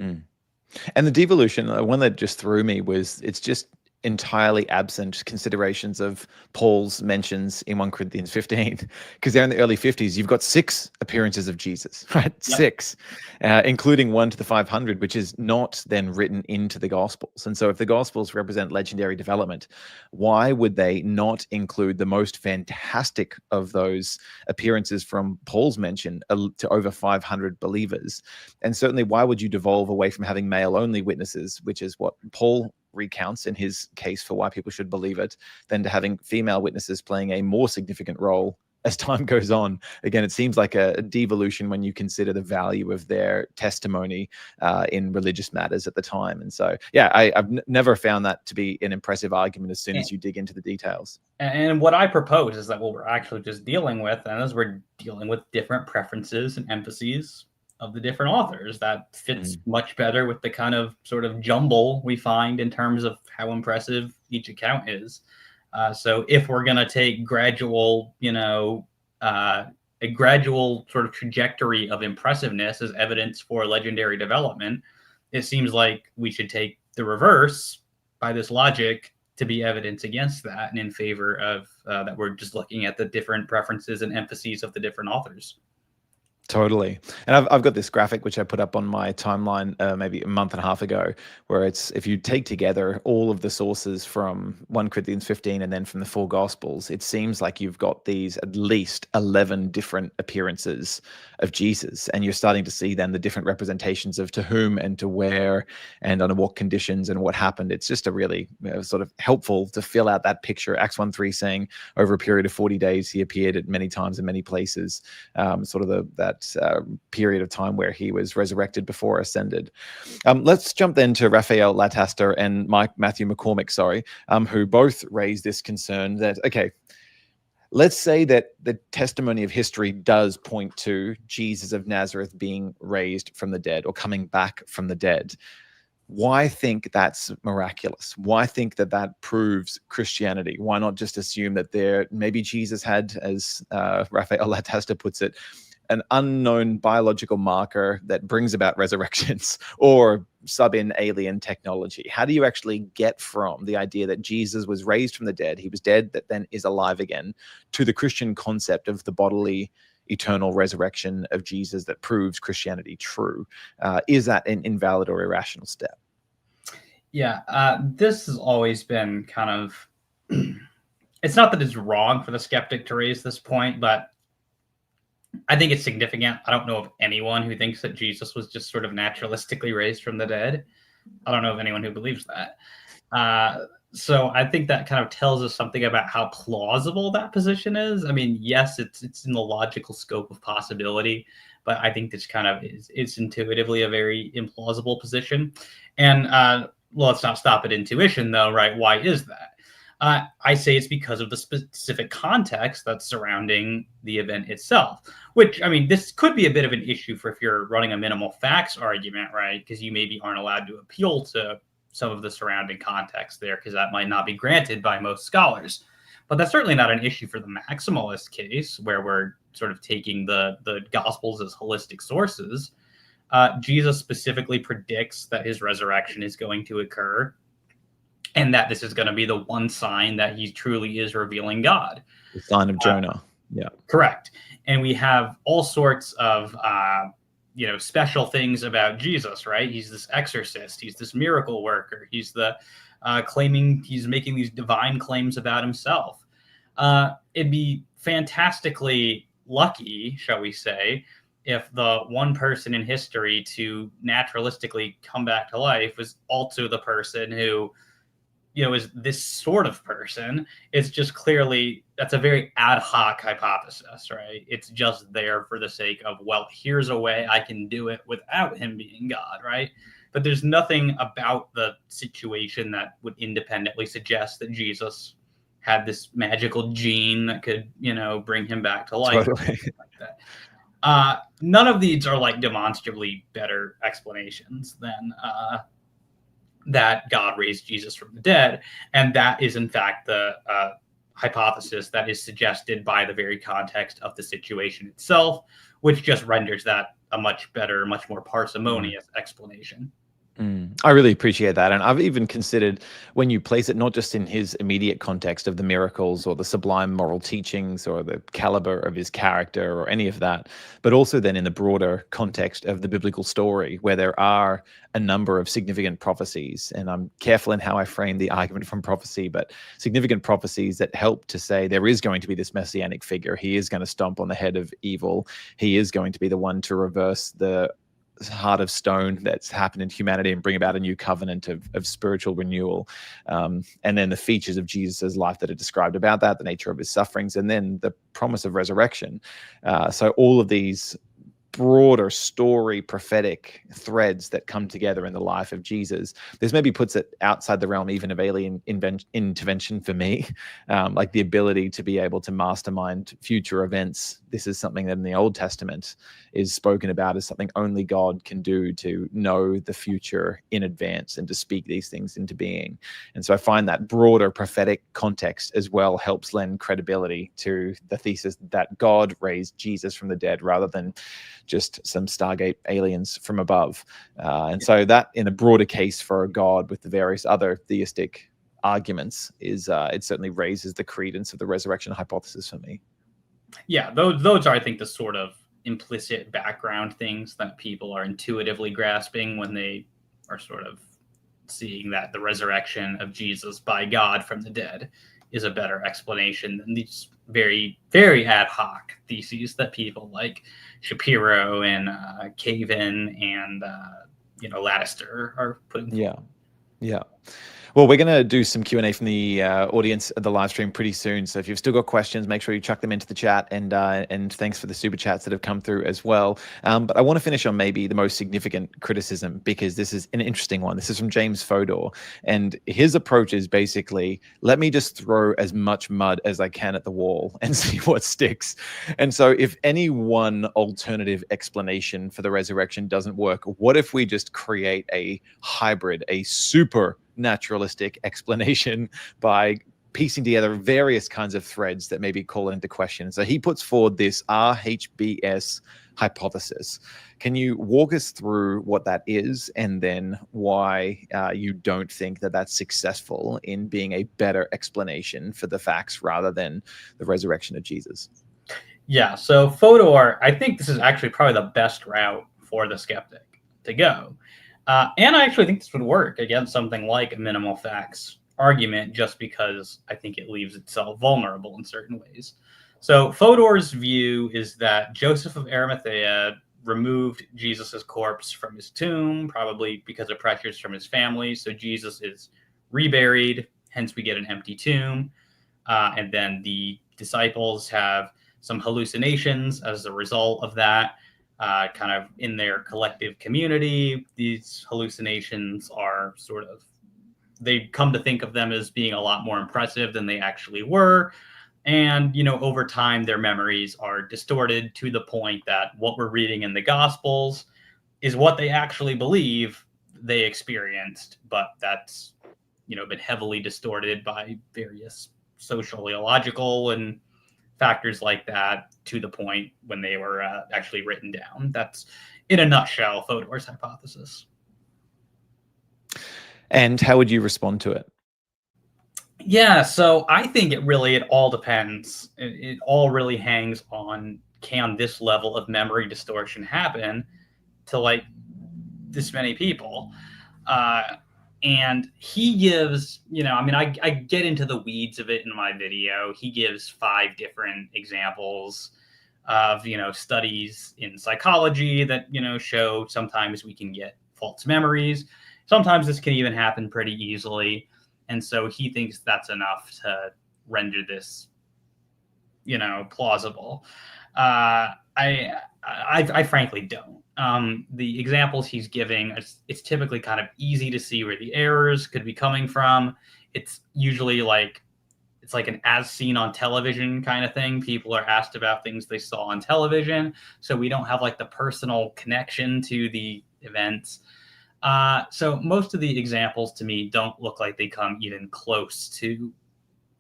And the devolution, one that just threw me was it's just entirely absent considerations of Paul's mentions in 1 Corinthians 15, because there in the early 50s, you've got 6 appearances of Jesus, right? Yep. 6, including 1 to the 500, which is not then written into the Gospels. And so if the Gospels represent legendary development, why would they not include the most fantastic of those appearances from Paul's mention to over 500 believers? And certainly, why would you devolve away from having male-only witnesses, which is what Paul recounts in his case for why people should believe it, than to having female witnesses playing a more significant role as time goes on. Again, it seems like a devolution when you consider the value of their testimony in religious matters at the time. And so, yeah, I've never found that to be an impressive argument as soon as you dig into the details. And what I propose is that what we're actually just dealing with, and as we're dealing with different preferences and emphases of the different authors, that fits much better with the kind of sort of jumble we find in terms of how impressive each account is. So if we're going to take gradual, a gradual sort of trajectory of impressiveness as evidence for legendary development, it seems like we should take the reverse by this logic to be evidence against that and in favor of that we're just looking at the different preferences and emphases of the different authors. Totally. And I've got this graphic, which I put up on my timeline maybe a month and a half ago, where it's, if you take together all of the sources from 1 Corinthians 15 and then from the 4 Gospels, it seems like you've got these at least 11 different appearances of Jesus. And you're starting to see then the different representations of to whom and to where and under what conditions and what happened. It's just a really sort of helpful to fill out that picture. Acts 1:3 saying over a period of 40 days, he appeared at many times in many places, sort of that period of time where he was resurrected before ascended. Let's jump then to Raphael Lataster and Matthew McCormick, who both raised this concern that, okay, let's say that the testimony of history does point to Jesus of Nazareth being raised from the dead or coming back from the dead. Why think that's miraculous? Why think that that proves Christianity? Why not just assume that maybe Jesus had, as Raphael Lataster puts it, an unknown biological marker that brings about resurrections or sub-in alien technology? How do you actually get from the idea that Jesus was raised from the dead, he was dead that then is alive again, to the Christian concept of the bodily eternal resurrection of Jesus that proves Christianity true? Is that an invalid or irrational step? Yeah, this has always been kind of, it's not that it's wrong for the skeptic to raise this point, but I think it's significant. I don't know of anyone who thinks that Jesus was just sort of naturalistically raised from the dead. I don't know of anyone who believes that. So I think that kind of tells us something about how plausible that position is. I mean, yes, it's in the logical scope of possibility, but I think this kind of it's intuitively a very implausible position. And well, let's not stop at intuition, though, right? Why is that? I say it's because of the specific context that's surrounding the event itself, which, I mean, this could be a bit of an issue for if you're running a minimal facts argument, right? Because you maybe aren't allowed to appeal to some of the surrounding context there, because that might not be granted by most scholars. But that's certainly not an issue for the maximalist case, where we're sort of taking the Gospels as holistic sources. Jesus specifically predicts that his resurrection is going to occur, and that this is going to be the one sign that he truly is revealing God. The sign of Jonah. Yeah. Correct. And we have all sorts of, special things about Jesus, right? He's this exorcist. He's this miracle worker. He's he's making these divine claims about himself. It'd be fantastically lucky, shall we say, if the one person in history to naturalistically come back to life was also the person who, is this sort of person. It's just clearly, that's a very ad hoc hypothesis, right? It's just there for the sake of, well, here's a way I can do it without him being God, right? But there's nothing about the situation that would independently suggest that Jesus had this magical gene that could, bring him back to life. Totally. Like that. None of these are like demonstrably better explanations than that God raised Jesus from the dead. And that is, in fact, the hypothesis that is suggested by the very context of the situation itself, which just renders that a much better, much more parsimonious explanation. I really appreciate that. And I've even considered, when you place it not just in his immediate context of the miracles or the sublime moral teachings or the caliber of his character or any of that, but also then in the broader context of the biblical story, where there are a number of significant prophecies. And I'm careful in how I frame the argument from prophecy, but significant prophecies that help to say there is going to be this messianic figure. He is going to stomp on the head of evil. He is going to be the one to reverse the heart of stone that's happened in humanity and bring about a new covenant of spiritual renewal. And then the features of Jesus's life that are described about that, the nature of his sufferings, and then the promise of resurrection. So all of these broader story prophetic threads that come together in the life of Jesus, this maybe puts it outside the realm even of alien intervention for me, like the ability to be able to mastermind future events. This is something that in the Old Testament is spoken about as something only God can do, to know the future in advance and to speak these things into being. And so I find that broader prophetic context as well helps lend credibility to the thesis that God raised Jesus from the dead rather than just some Stargate aliens from above. And so that in a broader case for a God with the various other theistic arguments is it certainly raises the credence of the resurrection hypothesis for me. Yeah, those are, I think, the sort of implicit background things that people are intuitively grasping when they are sort of seeing that the resurrection of Jesus by God from the dead is a better explanation than these very, very ad hoc theses that people like Shapiro and Caven and Lattister are putting forward. Yeah. Well, we're going to do some Q&A from the audience of the live stream pretty soon. So if you've still got questions, make sure you chuck them into the chat. And thanks for the super chats that have come through as well. But I want to finish on maybe the most significant criticism, because this is an interesting one. This is from James Fodor. And his approach is basically, let me just throw as much mud as I can at the wall and see what sticks. And so if any one alternative explanation for the resurrection doesn't work, what if we just create a hybrid, a super naturalistic explanation by piecing together various kinds of threads that maybe call it into question? So he puts forward this RHBS hypothesis. Can you walk us through what that is, and then why you don't think that that's successful in being a better explanation for the facts rather than the resurrection of Jesus? Yeah, so Fodor, I think this is actually probably the best route for the skeptic to go. And I actually think this would work against something like a minimal facts argument, just because I think it leaves itself vulnerable in certain ways. So Fodor's view is that Joseph of Arimathea removed Jesus's corpse from his tomb, probably because of pressures from his family. So Jesus is reburied, hence we get an empty tomb. And then the disciples have some hallucinations as a result of that. Kind of in their collective community, these hallucinations are sort of, they come to think of them as being a lot more impressive than they actually were. And, over time, their memories are distorted to the point that what we're reading in the Gospels is what they actually believe they experienced. But that's, been heavily distorted by various sociological and factors like that to the point when they were actually written down. That's, in a nutshell, Fodor's hypothesis. And how would you respond to it? Yeah, so I think it all depends. It all really hangs on, can this level of memory distortion happen to like this many people? And he gives, I get into the weeds of it in my video. He gives 5 different examples of, studies in psychology that, show sometimes we can get false memories. Sometimes this can even happen pretty easily. And so he thinks that's enough to render this, plausible. I frankly don't. The examples he's giving, it's typically kind of easy to see where the errors could be coming from. It's usually it's like an as seen on television kind of thing. People are asked about things they saw on television, so we don't have the personal connection to the events. So most of the examples to me don't look like they come even close to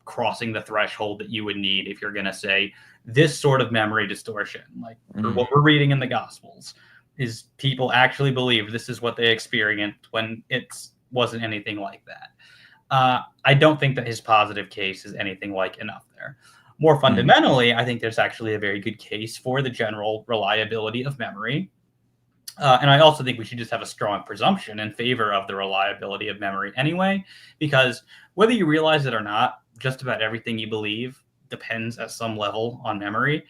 crossing the threshold that you would need if you're going to say this sort of memory distortion, for what we're reading in the Gospels, is people actually believe this is what they experienced when it wasn't anything like that. I don't think that his positive case is anything like enough there. More fundamentally, I think there's actually a very good case for the general reliability of memory. And I also think we should just have a strong presumption in favor of the reliability of memory anyway, because whether you realize it or not, just about everything you believe depends at some level on memory.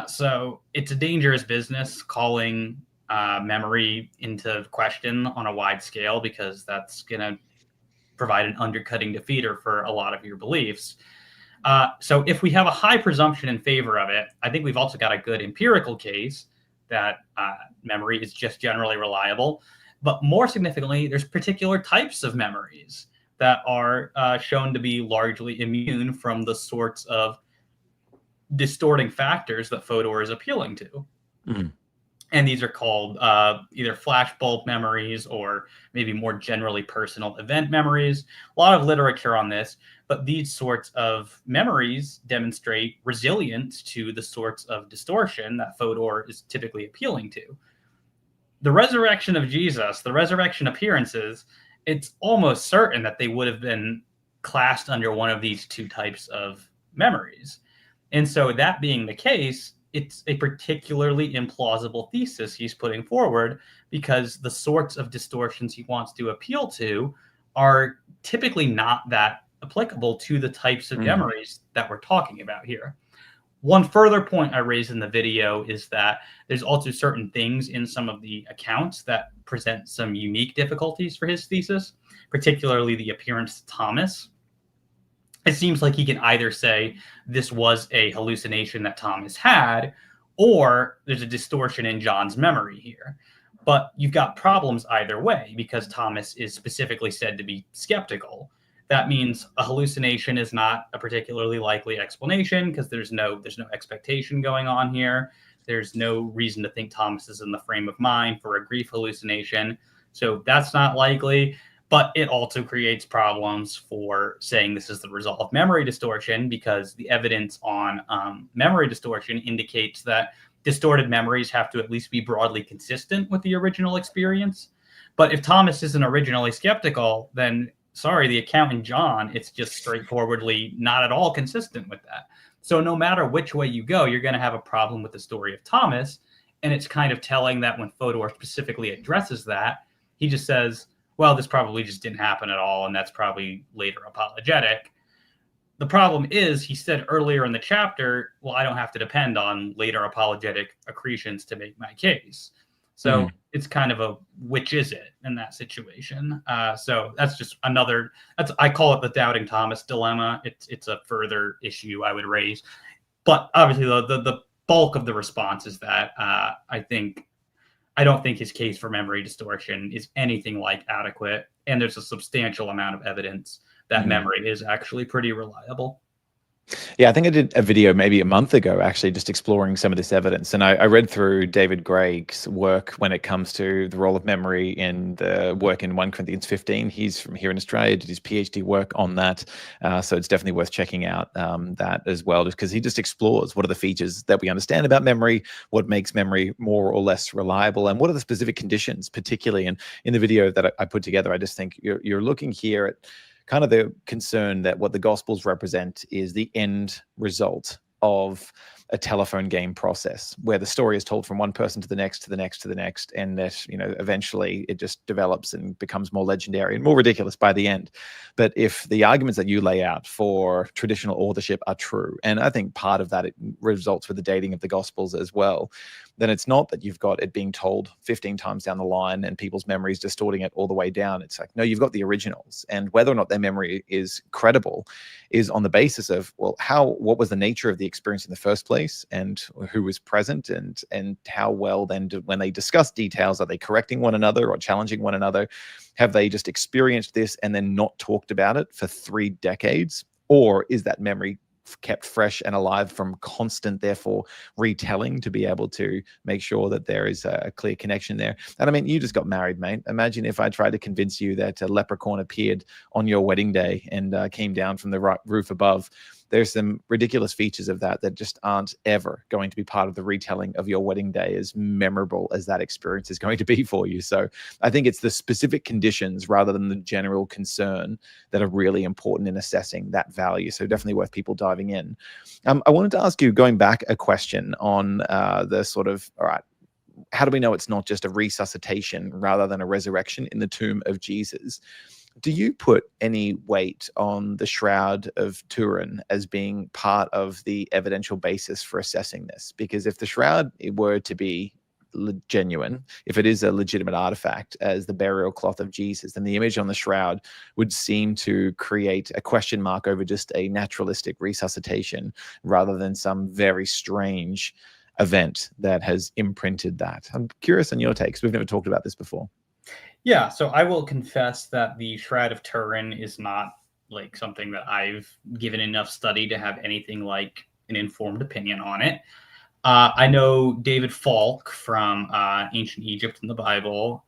So it's a dangerous business calling memory into question on a wide scale, because that's going to provide an undercutting defeater for a lot of your beliefs. So if we have a high presumption in favor of it, I think we've also got a good empirical case that memory is just generally reliable. But more significantly, there's particular types of memories that are shown to be largely immune from the sorts of distorting factors that Fodor is appealing to. Mm-hmm. And these are called either flashbulb memories or maybe more generally personal event memories. A lot of literature on this, but these sorts of memories demonstrate resilience to the sorts of distortion that Fodor is typically appealing to. The resurrection of Jesus, the resurrection appearances, it's almost certain that they would have been classed under one of these two types of memories. And so that being the case, it's a particularly implausible thesis he's putting forward, because the sorts of distortions he wants to appeal to are typically not that applicable to the types of memories that we're talking about here. One further point I raised in the video is that there's also certain things in some of the accounts that present some unique difficulties for his thesis, particularly the appearance of Thomas. It seems like he can either say this was a hallucination that Thomas had, or there's a distortion in John's memory here. But you've got problems either way, because Thomas is specifically said to be skeptical. That means a hallucination is not a particularly likely explanation, because there's no expectation going on here. There's no reason to think Thomas is in the frame of mind for a grief hallucination. So that's not likely. But it also creates problems for saying this is the result of memory distortion, because the evidence on memory distortion indicates that distorted memories have to at least be broadly consistent with the original experience. But if Thomas isn't originally skeptical, then sorry, the account in John, it's just straightforwardly not at all consistent with that. So no matter which way you go, you're going to have a problem with the story of Thomas. And it's kind of telling that when Fodor specifically addresses that, he just says, well, this probably just didn't happen at all, and that's probably later apologetic. The problem is, he said earlier in the chapter, well, I don't have to depend on later apologetic accretions to make my case. So it's kind of a which is it in that situation. So that's just another, I call it the doubting Thomas dilemma. It's a further issue I would raise. But obviously the bulk of the response is that I don't think his case for memory distortion is anything like adequate. And there's a substantial amount of evidence that memory is actually pretty reliable. Yeah, I think I did a video maybe a month ago, actually, just exploring some of this evidence. And I read through David Gregg's work when it comes to the role of memory in the work in 1 Corinthians 15. He's from here in Australia, did his PhD work on that. So it's definitely worth checking out that as well, just because he just explores what are the features that we understand about memory, what makes memory more or less reliable, and what are the specific conditions, particularly. And in the video that I put together, I just think you're looking here at kind of the concern that what the Gospels represent is the end result of a telephone game process, where the story is told from one person to the next, to the next, to the next, and that, eventually it just develops and becomes more legendary and more ridiculous by the end. But if the arguments that you lay out for traditional authorship are true, and I think part of that it results with the dating of the Gospels as well, then it's not that you've got it being told 15 times down the line and people's memories distorting it all the way down. It's like, no, you've got the originals, and whether or not their memory is credible is on the basis of, well, what was the nature of the experience in the first place, and who was present, and how well then when they discuss details, are they correcting one another or challenging one another? Have they just experienced this and then not talked about it for 3 decades? Or is that memory kept fresh and alive from constant, therefore, retelling to be able to make sure that there is a clear connection there? And I mean, you just got married, mate. Imagine if I tried to convince you that a leprechaun appeared on your wedding day and came down from the roof above. There's some ridiculous features of that just aren't ever going to be part of the retelling of your wedding day, as memorable as that experience is going to be for you. So I think it's the specific conditions rather than the general concern that are really important in assessing that value. So definitely worth people diving in. I wanted to ask you, going back, a question on the sort of, all right, how do we know it's not just a resuscitation rather than a resurrection in the tomb of Jesus? Do you put any weight on the Shroud of Turin as being part of the evidential basis for assessing this? Because if the Shroud were to be genuine, if it is a legitimate artifact as the burial cloth of Jesus, then the image on the shroud would seem to create a question mark over just a naturalistic resuscitation rather than some very strange event that has imprinted that. I'm curious on your takes. We've never talked about this before. Yeah, so I will confess that the Shroud of Turin is not like something that I've given enough study to have anything like an informed opinion on it. I know David Falk from Ancient Egypt in the Bible.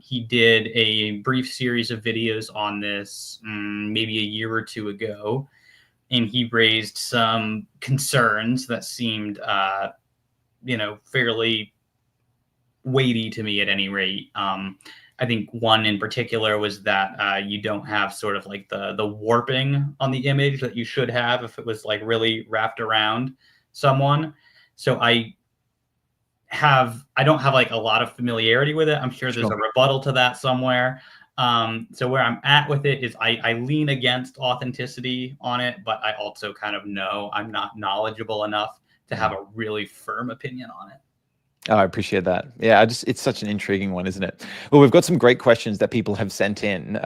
He did a brief series of videos on this maybe a year or two ago, and he raised some concerns that seemed, fairly weighty to me at any rate. I think one in particular was that you don't have sort of like the warping on the image that you should have if it was like really wrapped around someone. So I don't have like a lot of familiarity with it. I'm sure there's a rebuttal to that somewhere. So where I'm at with it is I lean against authenticity on it, but I also kind of know I'm not knowledgeable enough to have a really firm opinion on it. Oh, I appreciate that. Yeah, it's such an intriguing one, isn't it? Well, we've got some great questions that people have sent in.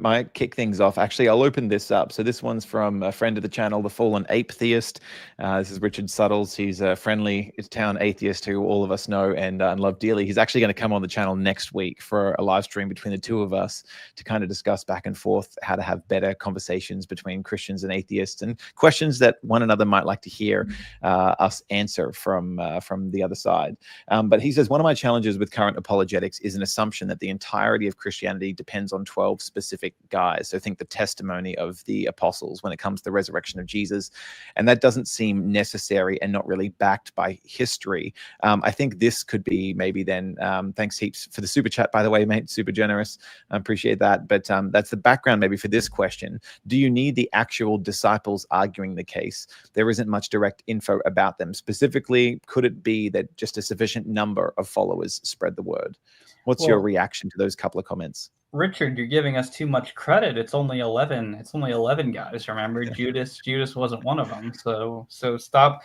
Might kick things off. Actually, I'll open this up. So this one's from a friend of the channel, the Fallen Ape Theist. This is Richard Suttles. He's a friendly town atheist who all of us know and love dearly. He's actually going to come on the channel next week for a live stream between the two of us to kind of discuss back and forth how to have better conversations between Christians and atheists and questions that one another might like to hear us answer from the other side. But he says, one of my challenges with current apologetics is an assumption that the entirety of Christianity depends on 12 specific guys. So think the testimony of the apostles when it comes to the resurrection of Jesus. And that doesn't seem necessary and not really backed by history. I think this could be maybe then, thanks heaps for the super chat, by the way, mate, super generous. I appreciate that. But that's the background maybe for this question. Do you need the actual disciples arguing the case? There isn't much direct info about them. Specifically, could it be that just a sufficient number of followers spread the word? What's your reaction to those couple of comments? Richard, you're giving us too much credit. It's only 11. It's only 11 guys. Remember, Judas wasn't one of them. So stop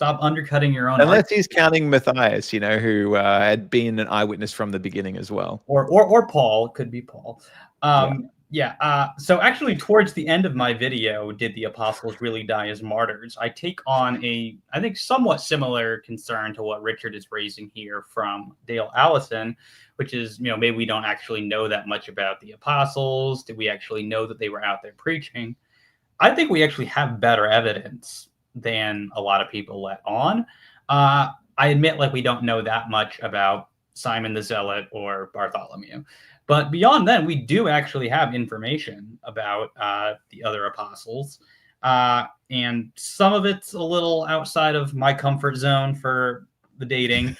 undercutting your own. Unless he's counting Matthias, who had been an eyewitness from the beginning as well. Or Paul. It could be Paul. So actually towards the end of my video, did the apostles really die as martyrs? I take on I think somewhat similar concern to what Richard is raising here from Dale Allison, which is, maybe we don't actually know that much about the apostles. Did we actually know that they were out there preaching? I think we actually have better evidence than a lot of people let on. I admit, like, we don't know that much about Simon the Zealot or Bartholomew. But beyond then, we do actually have information about the other apostles. And some of it's a little outside of my comfort zone for the dating,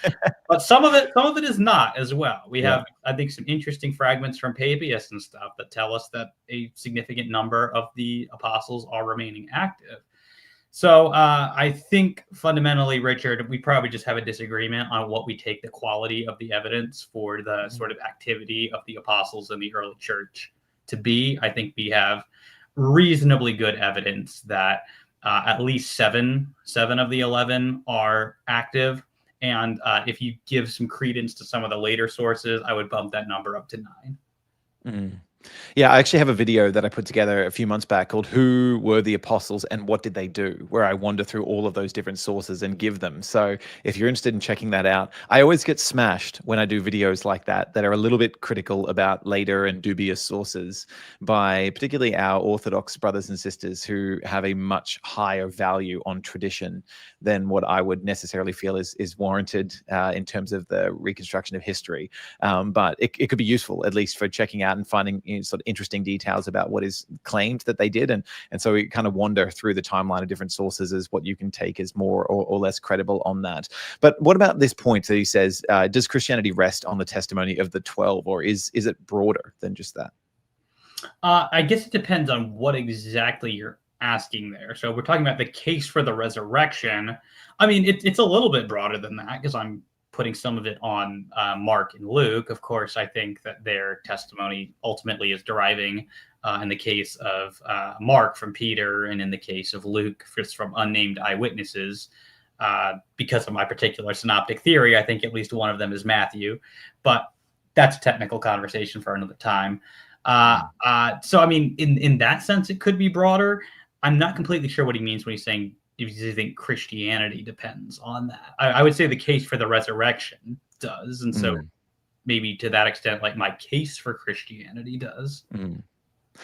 but some of it is not as well. We have, I think, some interesting fragments from Papias and stuff that tell us that a significant number of the apostles are remaining active. So I think fundamentally, Richard, we probably just have a disagreement on what we take the quality of the evidence for the sort of activity of the apostles in the early church to be. I think we have reasonably good evidence that at least seven of the 11 are active. And if you give some credence to some of the later sources, I would bump that number up to 9. Mm. Yeah, I actually have a video that I put together a few months back called Who Were the Apostles and What Did They Do?, where I wander through all of those different sources and give them. So if you're interested in checking that out, I always get smashed when I do videos like that are a little bit critical about later and dubious sources by particularly our Orthodox brothers and sisters who have a much higher value on tradition than what I would necessarily feel is warranted in terms of the reconstruction of history. But it could be useful, at least for checking out and finding sort of interesting details about what is claimed that they did. And so we kind of wander through the timeline of different sources as what you can take as more or less credible on that. But what about this point that he says, does Christianity rest on the testimony of the 12, or is it broader than just that? I guess it depends on what exactly you're asking there. So we're talking about the case for the resurrection. I mean, it's a little bit broader than that because I'm putting some of it on Mark and Luke. Of course, I think that their testimony ultimately is deriving in the case of Mark from Peter and in the case of Luke just from unnamed eyewitnesses. because of my particular synoptic theory. I think at least one of them is Matthew, but that's a technical conversation for another time. So, I mean, in that sense, it could be broader. I'm not completely sure what he means when he's saying, if you think Christianity depends on that. I would say the case for the resurrection does. And so maybe to that extent, like my case for Christianity does.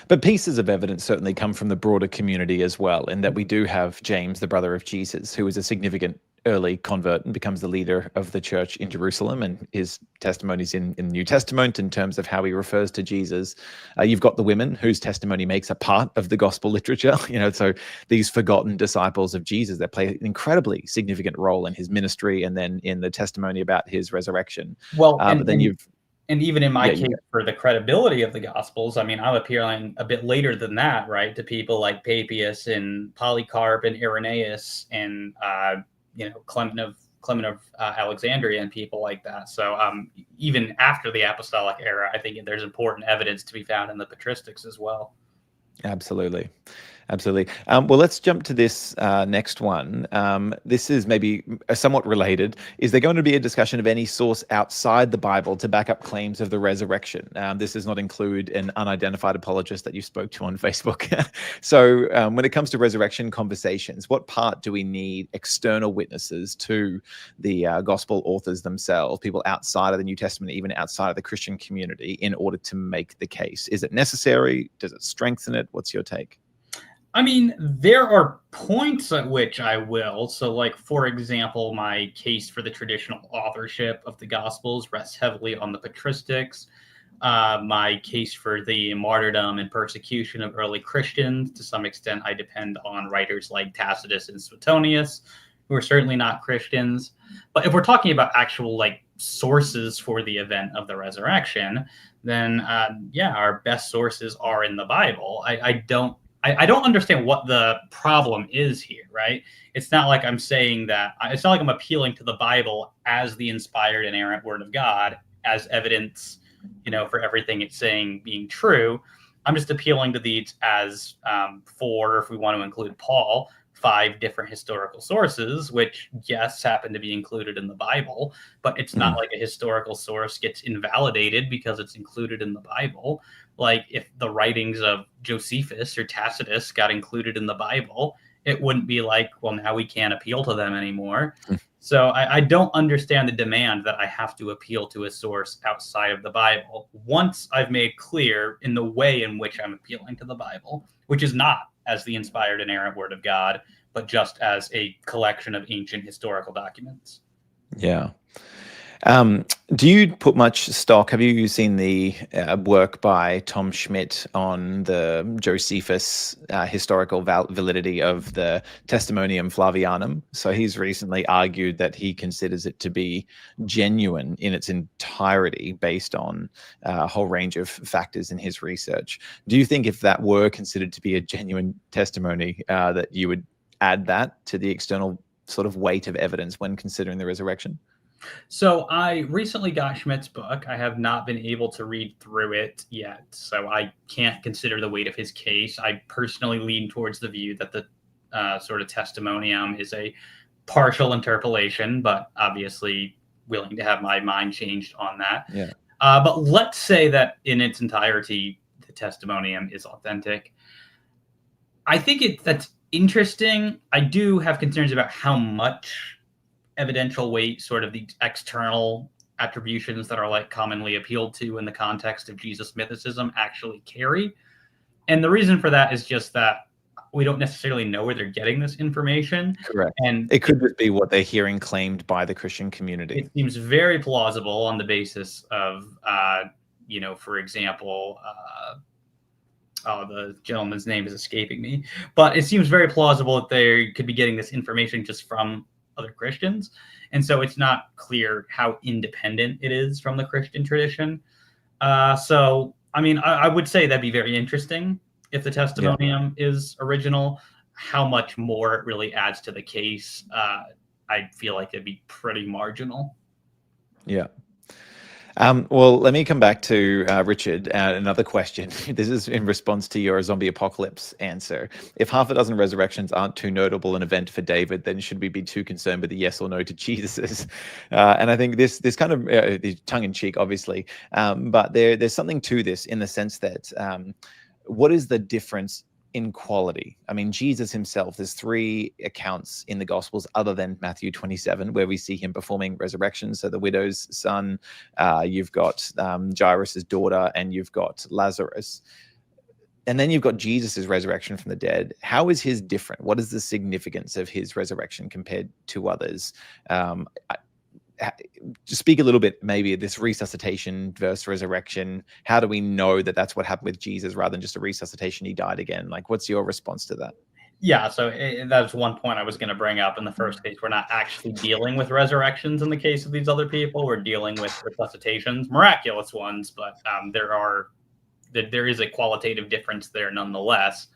But pieces of evidence certainly come from the broader community as well, in that we do have James, the brother of Jesus, who is a significant early convert and becomes the leader of the church in Jerusalem, and his testimonies in the New Testament in terms of how he refers to Jesus. You've got the women whose testimony makes a part of the gospel literature, so these forgotten disciples of Jesus that play an incredibly significant role in his ministry and then in the testimony about his resurrection. Well, but then and even in my case for the credibility of the Gospels, I mean, I'm appealing a bit later than that, right, to people like Papias and Polycarp and Irenaeus and Clement of Alexandria and people like that. So even after the apostolic era, I think there's important evidence to be found in the patristics as well. Absolutely. Well, let's jump to this next one. This is maybe somewhat related. Is there going to be a discussion of any source outside the Bible to back up claims of the resurrection? This does not include an unidentified apologist that you spoke to on Facebook. So when it comes to resurrection conversations, what part do we need external witnesses to the gospel authors themselves, people outside of the New Testament, even outside of the Christian community, in order to make the case? Is it necessary? Does it strengthen it? What's your take? I mean, there are points at which I will. So, like, for example, my case for the traditional authorship of the Gospels rests heavily on the patristics. My case for the martyrdom and persecution of early Christians, to some extent, I depend on writers like Tacitus and Suetonius, who are certainly not Christians. But if we're talking about actual, like, sources for the event of the resurrection, then, our best sources are in the Bible. I don't understand what the problem is here, right? It's not like I'm saying that, it's not like I'm appealing to the Bible as the inspired, inerrant word of God as evidence, for everything it's saying being true. I'm just appealing to these as if we want to include Paul, 5 different historical sources, which, yes, happen to be included in the Bible, but it's not like a historical source gets invalidated because it's included in the Bible. Like, if the writings of Josephus or Tacitus got included in the Bible, it wouldn't be like, well, now we can't appeal to them anymore. So I don't understand the demand that I have to appeal to a source outside of the Bible once I've made clear in the way in which I'm appealing to the Bible, which is not as the inspired, inerrant word of God, but just as a collection of ancient historical documents. Yeah. Do you put much stock? Have you seen the work by Tom Schmidt on the Josephus historical validity of the Testimonium Flavianum? So he's recently argued that he considers it to be genuine in its entirety based on a whole range of factors in his research. Do you think if that were considered to be a genuine testimony, that you would add that to the external sort of weight of evidence when considering the resurrection? So I recently got Schmidt's book. I have not been able to read through it yet, so I can't consider the weight of his case. I personally lean towards the view that the sort of testimonium is a partial interpolation, but obviously willing to have my mind changed on that. Yeah. But let's say that in its entirety, the testimonium is authentic. I think that's interesting. I do have concerns about how much evidential weight sort of the external attributions that are like commonly appealed to in the context of Jesus mythicism actually carry. And the reason for that is just that we don't necessarily know where they're getting this information. Correct. And it could just be what they're hearing claimed by the Christian community. It seems very plausible on the basis of, for example, the gentleman's name is escaping me, but it seems very plausible that they could be getting this information just from other Christians. And so it's not clear how independent it is from the Christian tradition. So, I mean, I would say that'd be very interesting if the testimonium is original. How much more it really adds to the case, I feel like it'd be pretty marginal. Yeah. Well, let me come back to Richard. Another question. This is in response to your zombie apocalypse answer. If half a dozen resurrections aren't too notable an event for David, then should we be too concerned with the yes or no to Jesus's? And I think this kind of tongue in cheek, obviously, but there's something to this in the sense that what is the difference in quality? I mean, Jesus himself, there's 3 accounts in the Gospels other than Matthew 27 where we see him performing resurrections. So the widow's son, you've got Jairus's daughter, and you've got Lazarus. And then you've got Jesus's resurrection from the dead. How is his different? What is the significance of his resurrection compared to others? Just speak a little bit, maybe this resuscitation versus resurrection. How do we know that that's what happened with Jesus rather than just a resuscitation, he died again? Like, what's your response to that? Yeah, so that's one point I was going to bring up. In the first case, we're not actually dealing with resurrections in the case of these other people. We're dealing with resuscitations, miraculous ones, but there is a qualitative difference there nonetheless.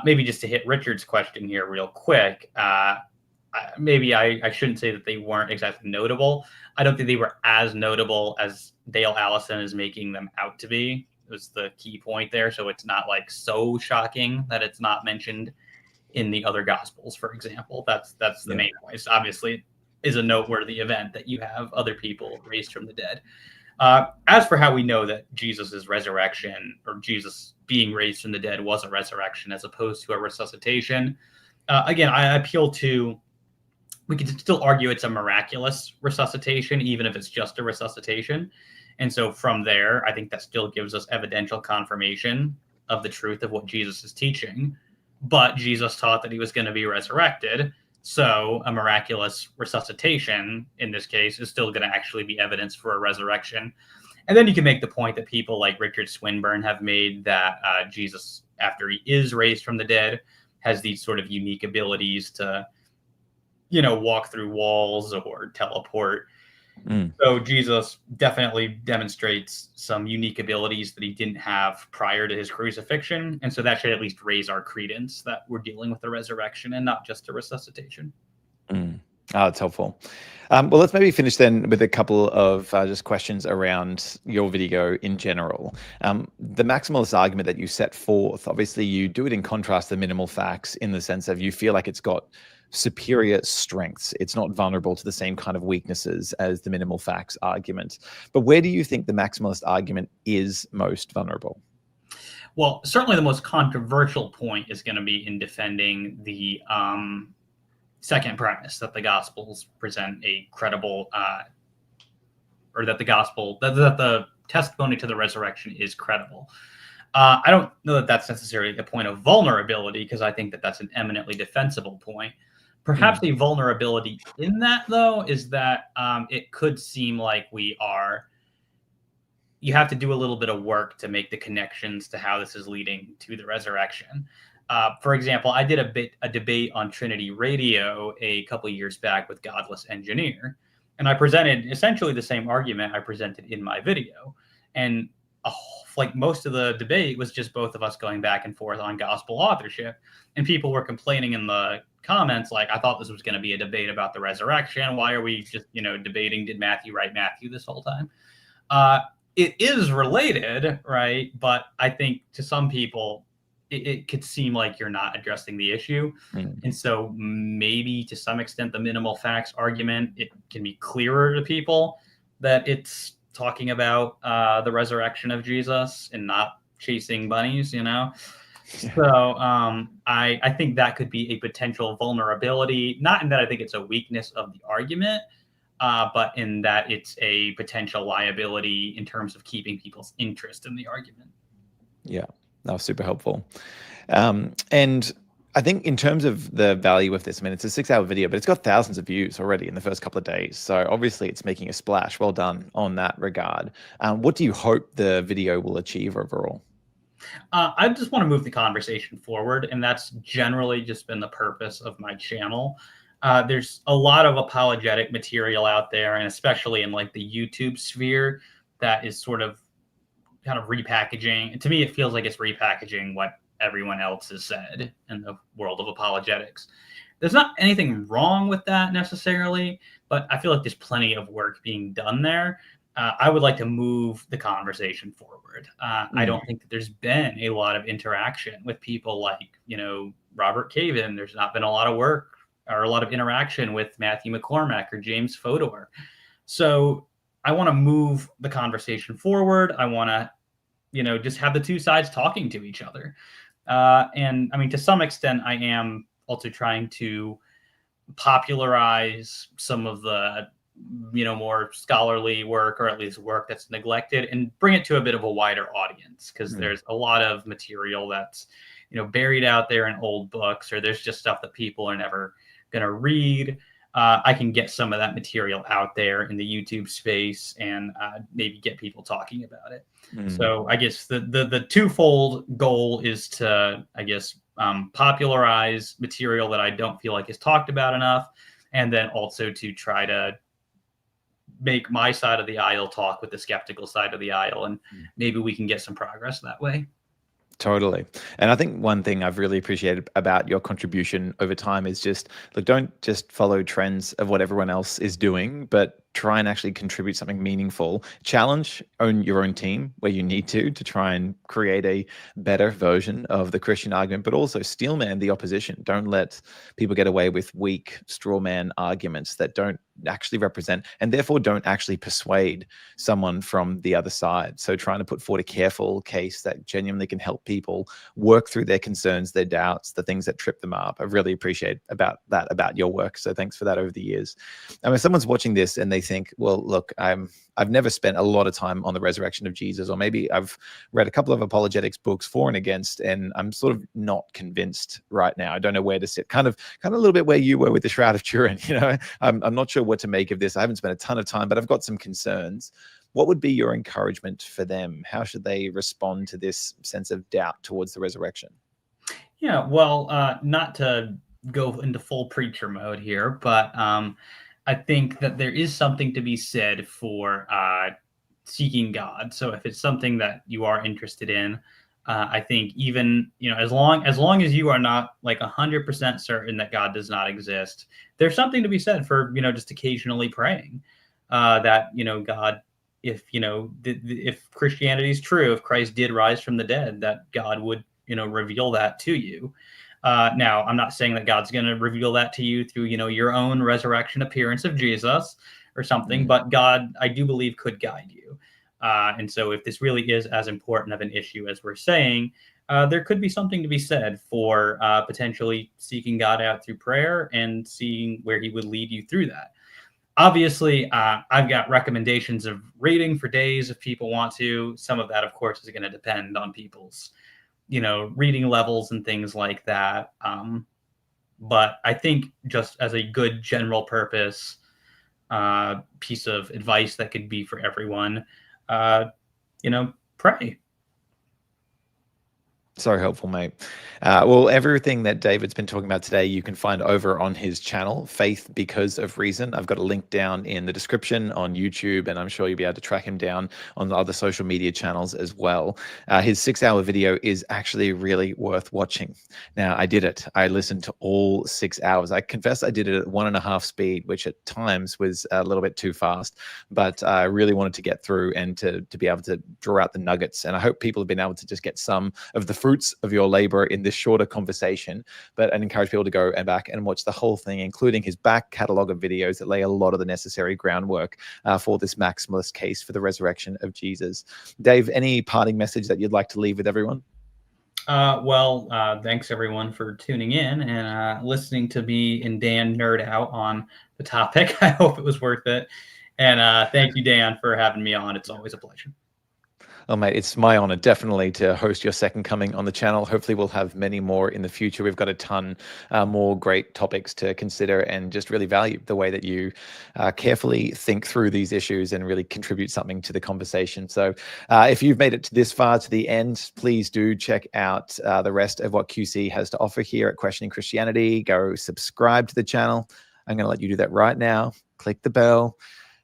Maybe just to hit Richard's question here real quick, maybe I shouldn't say that they weren't exactly notable. I don't think they were as notable as Dale Allison is making them out to be. Was the key point there. So it's not like so shocking that it's not mentioned in the other Gospels, for example. That's the main point. So obviously, it is a noteworthy event that you have other people raised from the dead. As for how we know that Jesus's resurrection or Jesus being raised from the dead was a resurrection as opposed to a resuscitation, again, I appeal to, we can still argue it's a miraculous resuscitation, even if it's just a resuscitation. And so from there, I think that still gives us evidential confirmation of the truth of what Jesus is teaching. But Jesus taught that he was going to be resurrected. So a miraculous resuscitation, in this case, is still going to actually be evidence for a resurrection. And then you can make the point that people like Richard Swinburne have made that Jesus, after he is raised from the dead, has these sort of unique abilities to, walk through walls or teleport. So Jesus definitely demonstrates some unique abilities that he didn't have prior to his crucifixion. And so that should at least raise our credence that we're dealing with a resurrection and not just a resuscitation. Oh, that's helpful. Well, let's maybe finish then with a couple of just questions around your video in general. The maximalist argument that you set forth, obviously you do it in contrast to minimal facts in the sense of you feel like it's got superior strengths. It's not vulnerable to the same kind of weaknesses as the minimal facts argument. But where do you think the maximalist argument is most vulnerable? Well, certainly the most controversial point is going to be in defending the second premise that the Gospels present a credible, or that the testimony to the resurrection is credible. I don't know that that's necessarily a point of vulnerability, because I think that that's an eminently defensible point. Perhaps the vulnerability in that, though, is that it could seem like you have to do a little bit of work to make the connections to how this is leading to the resurrection. For example, I did a debate on Trinity Radio a couple of years back with Godless Engineer, and I presented essentially the same argument I presented in my video. And like most of the debate was just both of us going back and forth on gospel authorship, and people were complaining in the comments like, I thought this was going to be a debate about the resurrection. Why are we just debating, did Matthew write Matthew this whole time? It is related, right? But I think to some people it could seem like you're not addressing the issue. And so maybe to some extent the minimal facts argument, it can be clearer to people that it's talking about the resurrection of Jesus and not chasing bunnies, So I think that could be a potential vulnerability, not in that I think it's a weakness of the argument, but in that it's a potential liability in terms of keeping people's interest in the argument. Yeah, that was super helpful. And I think in terms of the value of this, I mean, it's a 6-hour video, but it's got thousands of views already in the first couple of days. So obviously it's making a splash. Well done on that regard. What do you hope the video will achieve overall? I just want to move the conversation forward, and that's generally just been the purpose of my channel. There's a lot of apologetic material out there, and especially in like the YouTube sphere, that is sort of kind of repackaging. To me, it feels like it's repackaging what everyone else has said in the world of apologetics. There's not anything wrong with that necessarily, but I feel like there's plenty of work being done there. I would like to move the conversation forward. I don't think that there's been a lot of interaction with people like, Robert Caven. There's not been a lot of work or a lot of interaction with Matthew McCormack or James Fodor. So I want to move the conversation forward. I want to, just have the two sides talking to each other. And I mean, to some extent, I am also trying to popularize some of the more scholarly work, or at least work that's neglected, and bring it to a bit of a wider audience, because there's a lot of material that's buried out there in old books, or there's just stuff that people are never going to read. I can get some of that material out there in the YouTube space and maybe get people talking about it. So I guess the twofold goal is to, popularize material that I don't feel like is talked about enough, and then also to try to make my side of the aisle talk with the skeptical side of the aisle, and maybe we can get some progress that way. Totally. And I think one thing I've really appreciated about your contribution over time is just, look, don't just follow trends of what everyone else is doing, but try and actually contribute something meaningful. Challenge your own team where you need to try and create a better version of the Christian argument, but also steelman the opposition. Don't let people get away with weak straw man arguments that don't actually represent, and therefore don't actually persuade someone from the other side. So trying to put forward a careful case that genuinely can help people work through their concerns, their doubts, the things that trip them up. I really appreciate about your work. So thanks for that over the years. And if someone's watching this and they think, well, look, I've never spent a lot of time on the resurrection of Jesus, or maybe I've read a couple of apologetics books for and against, and I'm sort of not convinced right now. I don't know where to sit. Kind of a little bit where you were with the Shroud of Turin. I'm not sure what to make of this. I haven't spent a ton of time, but I've got some concerns. What would be your encouragement for them? How should they respond to this sense of doubt towards the resurrection? Yeah, well, not to go into full preacher mode here, but I think that there is something to be said for seeking God. So if it's something that you are interested in, I think even, as long as you are not like 100% certain that God does not exist, there's something to be said for, just occasionally praying that, God, if Christianity is true, if Christ did rise from the dead, that God would, reveal that to you. Now, I'm not saying that God's going to reveal that to you through, your own resurrection appearance of Jesus or something, but God, I do believe, could guide you. And so if this really is as important of an issue as we're saying, there could be something to be said for potentially seeking God out through prayer and seeing where he would lead you through that. Obviously, I've got recommendations of reading for days if people want to. Some of that, of course, is going to depend on people's reading levels and things like that. But I think just as a good general purpose piece of advice that could be for everyone, pray. So helpful, mate. Well, everything that David's been talking about today, you can find over on his channel, Faith Because of Reason. I've got a link down in the description on YouTube, and I'm sure you'll be able to track him down on the other social media channels as well. His 6-hour video is actually really worth watching. Now, I did it. I listened to all 6 hours. I confess I did it at 1.5 speed, which at times was a little bit too fast, but I really wanted to get through and to be able to draw out the nuggets. And I hope people have been able to just get some of the fruits of your labor in this shorter conversation, but I'd encourage people to go and back and watch the whole thing, including his back catalog of videos that lay a lot of the necessary groundwork for this maximalist case for the resurrection of Jesus. Dave, any parting message that you'd like to leave with everyone? Thanks everyone for tuning in and listening to me and Dan nerd out on the topic. I hope it was worth it. And thank you, Dan, for having me on. It's always a pleasure. Oh, mate, it's my honor, definitely, to host your second coming on the channel. Hopefully we'll have many more in the future. We've got a ton more great topics to consider, and just really value the way that you carefully think through these issues and really contribute something to the conversation. So if you've made it to this far to the end, please do check out the rest of what QC has to offer here at Questioning Christianity. Go subscribe to the channel. I'm going to let you do that right now. Click the bell.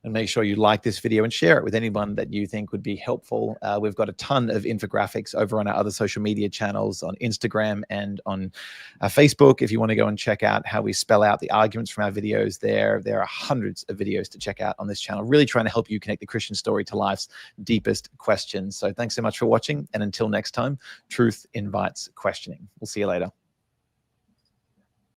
And make sure you like this video and share it with anyone that you think would be helpful. We've got a ton of infographics over on our other social media channels on Instagram and on Facebook. If you want to go and check out how we spell out the arguments from our videos there are hundreds of videos to check out on this channel, really trying to help you connect the Christian story to life's deepest questions. So thanks so much for watching. And until next time, truth invites questioning. We'll see you later.